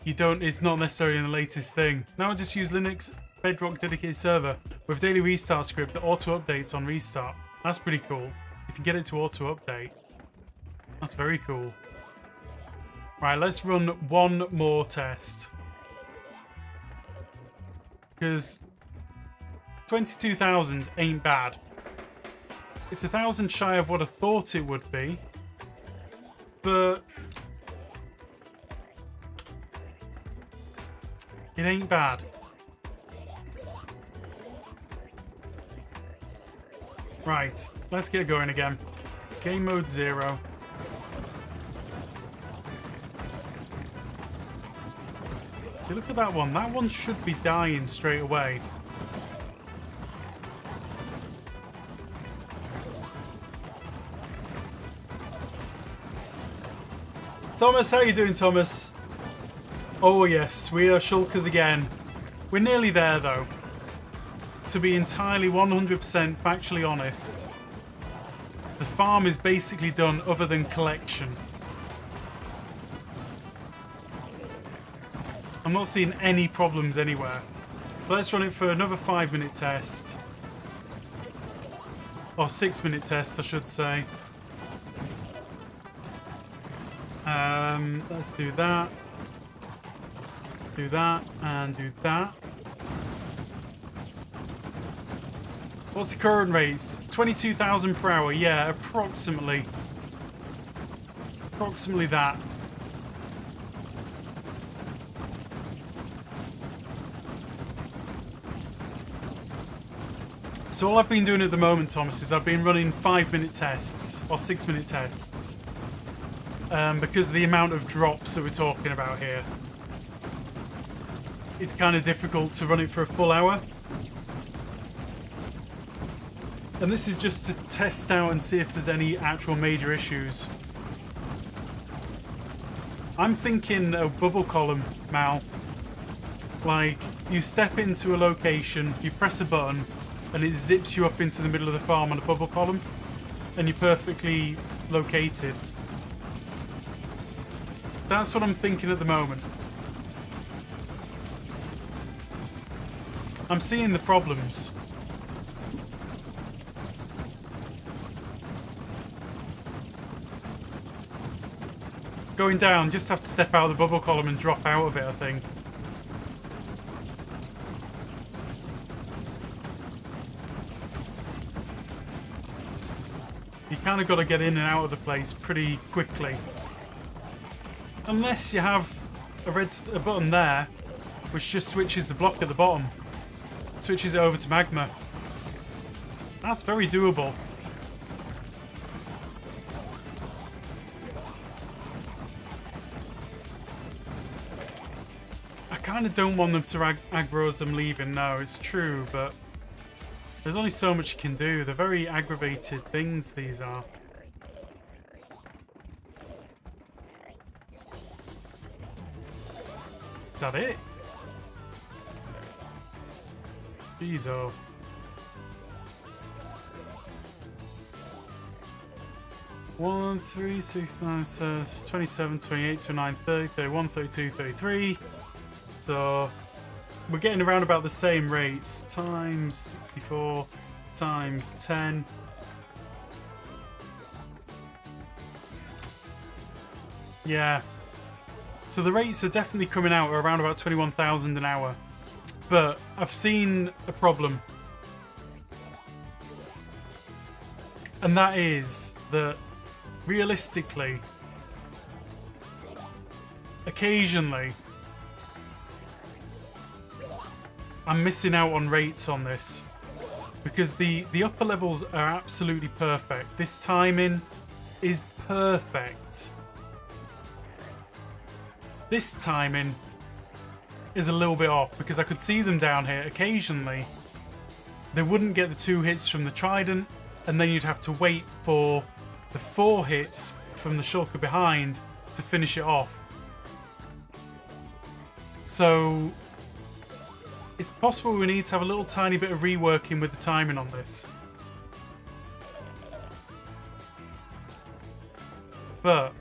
you don't. It's not necessarily the latest thing. Now I just use Linux Bedrock dedicated server with daily restart script that auto updates on restart. That's pretty cool. If you get it to auto update, that's very cool. Right, let's run one more test because 22,000 ain't bad. It's 1,000 shy of what I thought it would be, but it ain't bad. Right, let's get going again. Game mode 0. See, look at that one. That one should be dying straight away. Thomas, how you doing, Thomas? Oh yes, we are Shulkers again. We're nearly there though. To be entirely 100% factually honest, the farm is basically done other than collection. I'm not seeing any problems anywhere. So let's run it for another 5-minute test. Or 6-minute test, I should say. Let's do that. Do that, and do that. What's the current rates? 22,000 per hour. Yeah, approximately. Approximately that. So all I've been doing at the moment, Thomas, is I've been running 5-minute tests or 6-minute tests because of the amount of drops that we're talking about here. It's kind of difficult to run it for a full hour. And this is just to test out and see if there's any actual major issues. I'm thinking a bubble column, Mal. Like, you step into a location, you press a button, and it zips you up into the middle of the farm on a bubble column, and you're perfectly located. That's what I'm thinking at the moment. I'm seeing the problems. going down, just have to step out of the bubble column and drop out of it, I think. You kind of got to get in and out of the place pretty quickly. Unless you have a button there, which just switches the block at the bottom. Switches it over to magma. That's very doable. I kind of don't want them to aggro as I'm leaving. No, it's true, but there's only so much you can do. They're very aggravated things, these are. Is that it? Jeez, oh. One, 3, 6, 9, 27, 28, 29, 30, 31, 32, 33. So we're getting around about the same rates. Times 64 times 10. Yeah. So the rates are definitely coming out around about 21,000 an hour. But I've seen a problem. And that is that realistically, occasionally, I'm missing out on rates on this. Because the upper levels are absolutely perfect. This timing is perfect. This timing is a little bit off because I could see them down here occasionally. They wouldn't get the 2 hits from the trident, and then you'd have to wait for the 4 hits from the shulker behind to finish it off. So it's possible we need to have a little tiny bit of reworking with the timing on this. But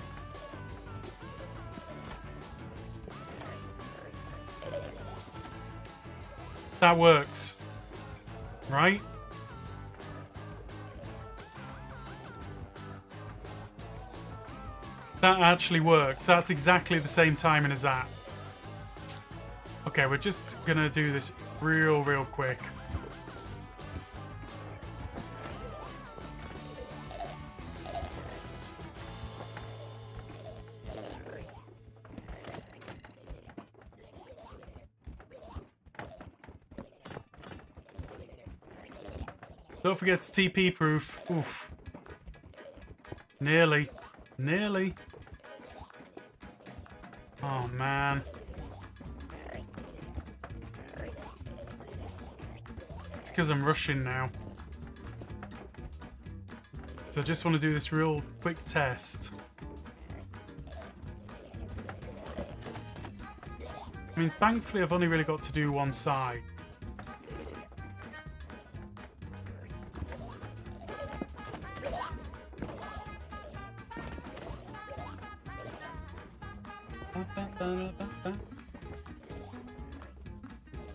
that works, right? That actually works. That's exactly the same timing as that. Okay, we're just gonna do this real quick. Don't forget it's TP proof. Oof. Nearly. Nearly. Oh, man. It's because I'm rushing now. So I just want to do this real quick test. I mean, thankfully I've only really got to do one side.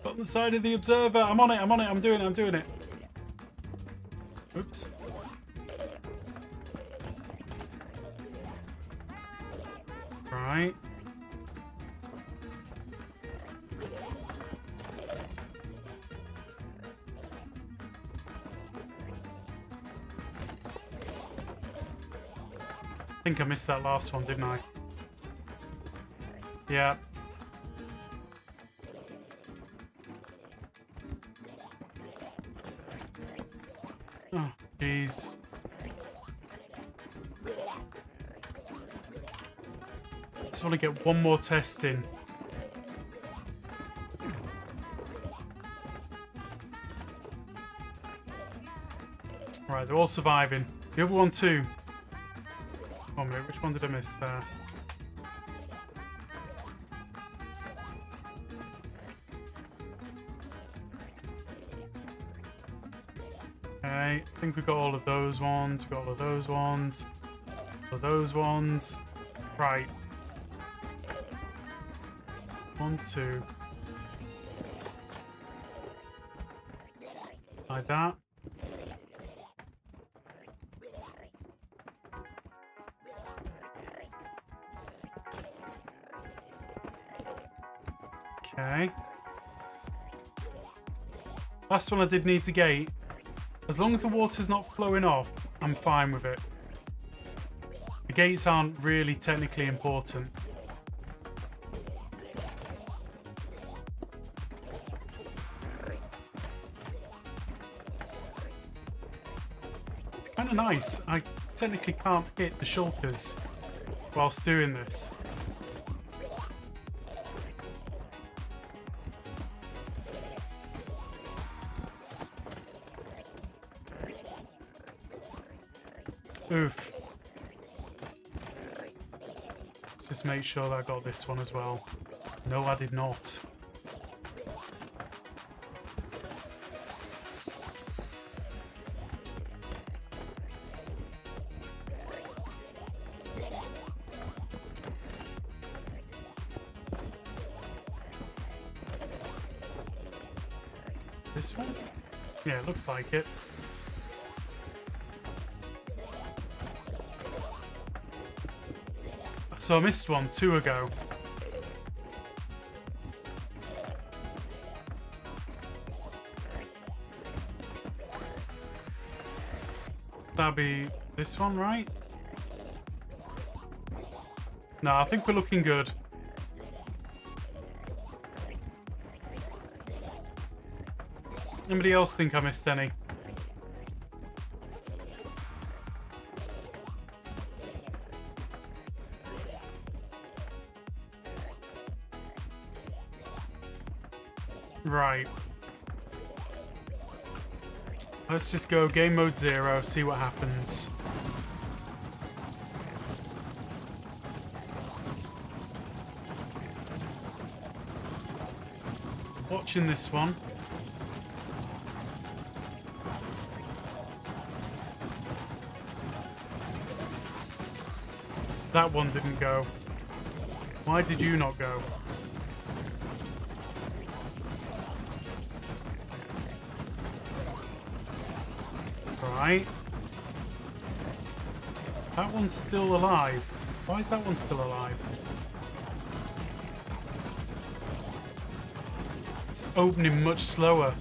Bottom side of the observer. I'm on it, I'm on it, I'm doing it, I'm doing it. Oops. Right. I think I missed that last one, didn't I? Yeah. Oh, jeez. Just want to get one more test in. Right, they're all surviving. The other one too. Oh, minute, which one did I miss there? Okay, I think we've got all of those ones. We've got all of those ones. All of those ones. Right. 1, 2. Like that. Okay. Last one I did need to gate. As long as the water's not flowing off, I'm fine with it. The gates aren't really technically important. It's kind of nice. I technically can't hit the shulkers whilst doing this. Oof. Let's just make sure that I got this one as well. No, I did not. This one? Yeah, it looks like it. So I missed one 2 ago. That'd be this one, right? No, I think we're looking good. Anybody else think I missed any? Right. Let's just go game mode 0, see what happens. Watching this one. That one didn't go. Why did you not go? Right. That one's still alive. Why is that one still alive? It's opening much slower.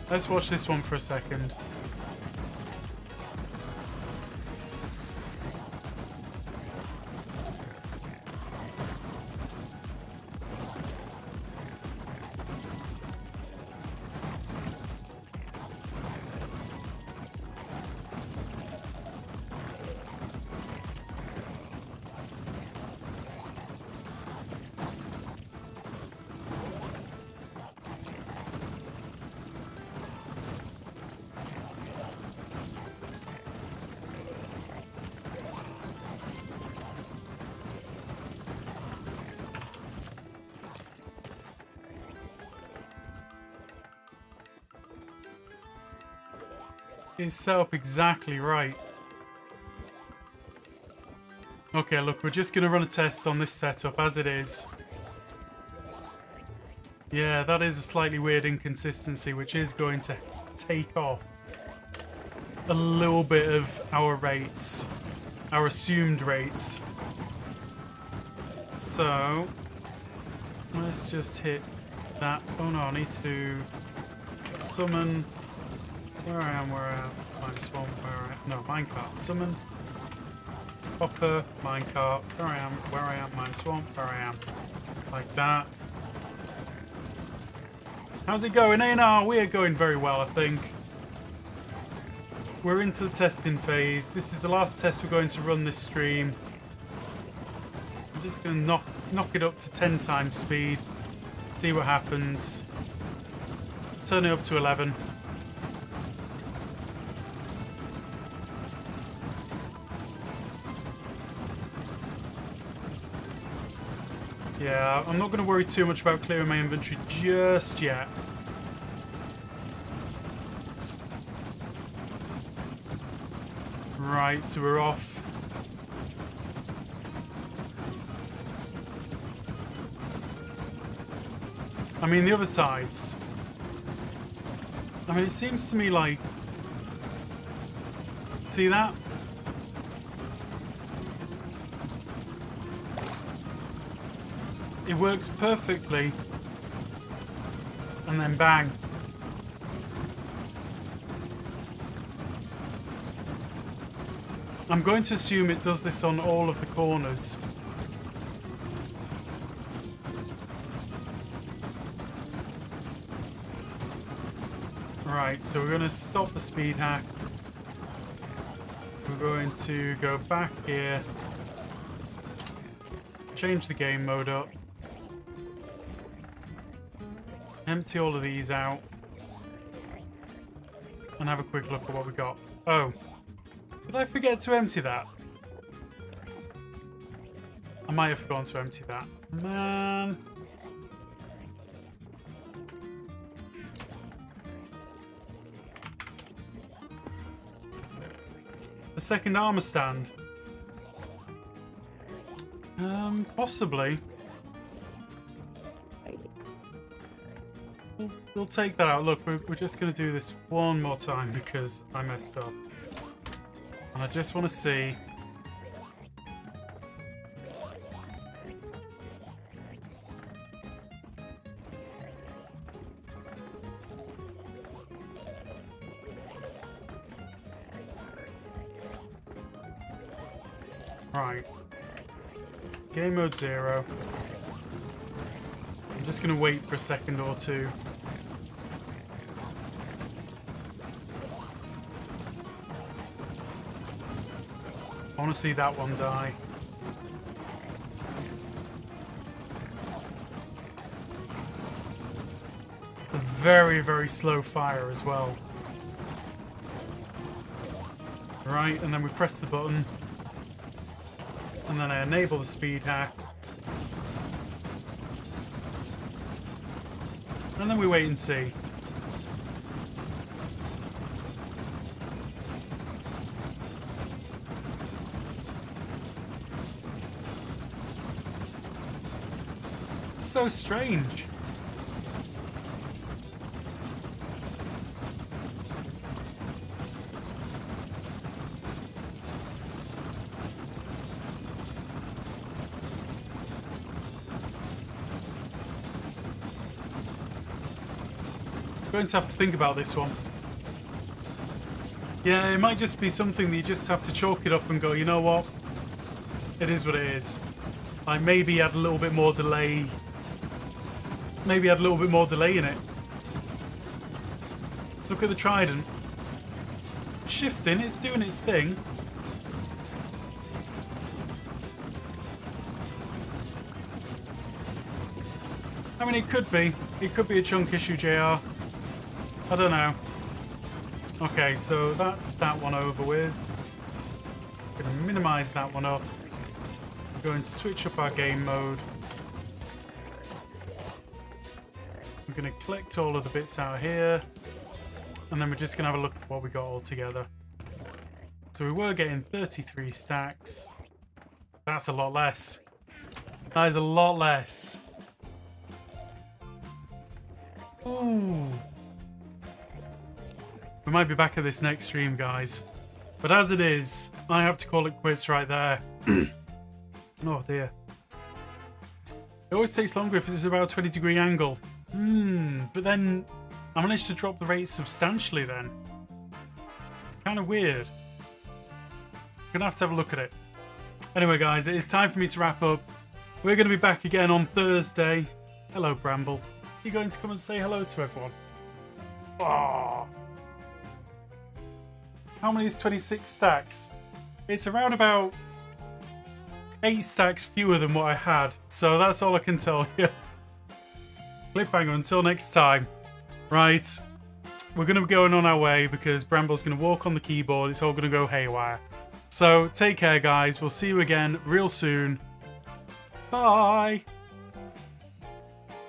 Let's watch this one for a second. It's set up exactly right. Okay, look, we're just going to run a test on this setup as it is. Yeah, that is a slightly weird inconsistency, which is going to take off a little bit of our rates, our assumed rates. So, let's just hit that. Oh no, I need to summon. Where I am, minus 1, where I am, no, minecart, summon, hopper, minecart, where I am, minus 1, where I am, like that. How's it going, A&R? We are going very well, I think. We're into the testing phase. This is the last test we're going to run this stream. I'm just going to knock it up to 10 times speed, see what happens, turn it up to 11. Yeah, I'm not going to worry too much about clearing my inventory just yet. Right, so we're off. I mean, the other sides. I mean, it seems to me like... See that? It works perfectly. And then bang. I'm going to assume it does this on all of the corners. Right, so we're going to stop the speed hack. We're going to go back here. Change the game mode up. Empty all of these out. And have a quick look at what we got. Oh. Did I forget to empty that? I might have forgotten to empty that. Man. The second armor stand. Possibly. We'll take that out. Look, we're just going to do this one more time because I messed up. And I just want to see. Right. Game mode 0. I'm just going to wait for a second or two. I want to see that one die. A very, very slow fire as well. Right, and then we press the button. And then I enable the speed hack. And then we wait and see. It's so strange. Going to have to think about this one. Yeah, it might just be something that you just have to chalk it up and go, you know what? It is what it is. I maybe add a little bit more delay. Maybe add a little bit more delay in it. Look at the trident. Shifting, it's doing its thing. I mean, it could be. It could be a chunk issue, JR. I don't know. Okay, so that's that one over with. I'm going to minimize that one up. We're going to switch up our game mode. We're going to collect all of the bits out here. And then we're just going to have a look at what we got all together. So we were getting 33 stacks. That's a lot less. That is a lot less. Ooh. We might be back at this next stream, guys. But as it is, I have to call it quits right there. Oh, dear. It always takes longer if it's about a 20-degree angle. But then I managed to drop the rate substantially then. It's kind of weird. I'm going to have a look at it. Anyway, guys, it is time for me to wrap up. We're going to be back again on Thursday. Hello, Bramble. Are you going to come and say hello to everyone? Oh. How many is 26 stacks? It's around about 8 stacks fewer than what I had. So that's all I can tell you. Cliffhanger until next time. Right. We're going to be going on our way because Bramble's going to walk on the keyboard. It's all going to go haywire. So take care, guys. We'll see you again real soon. Bye.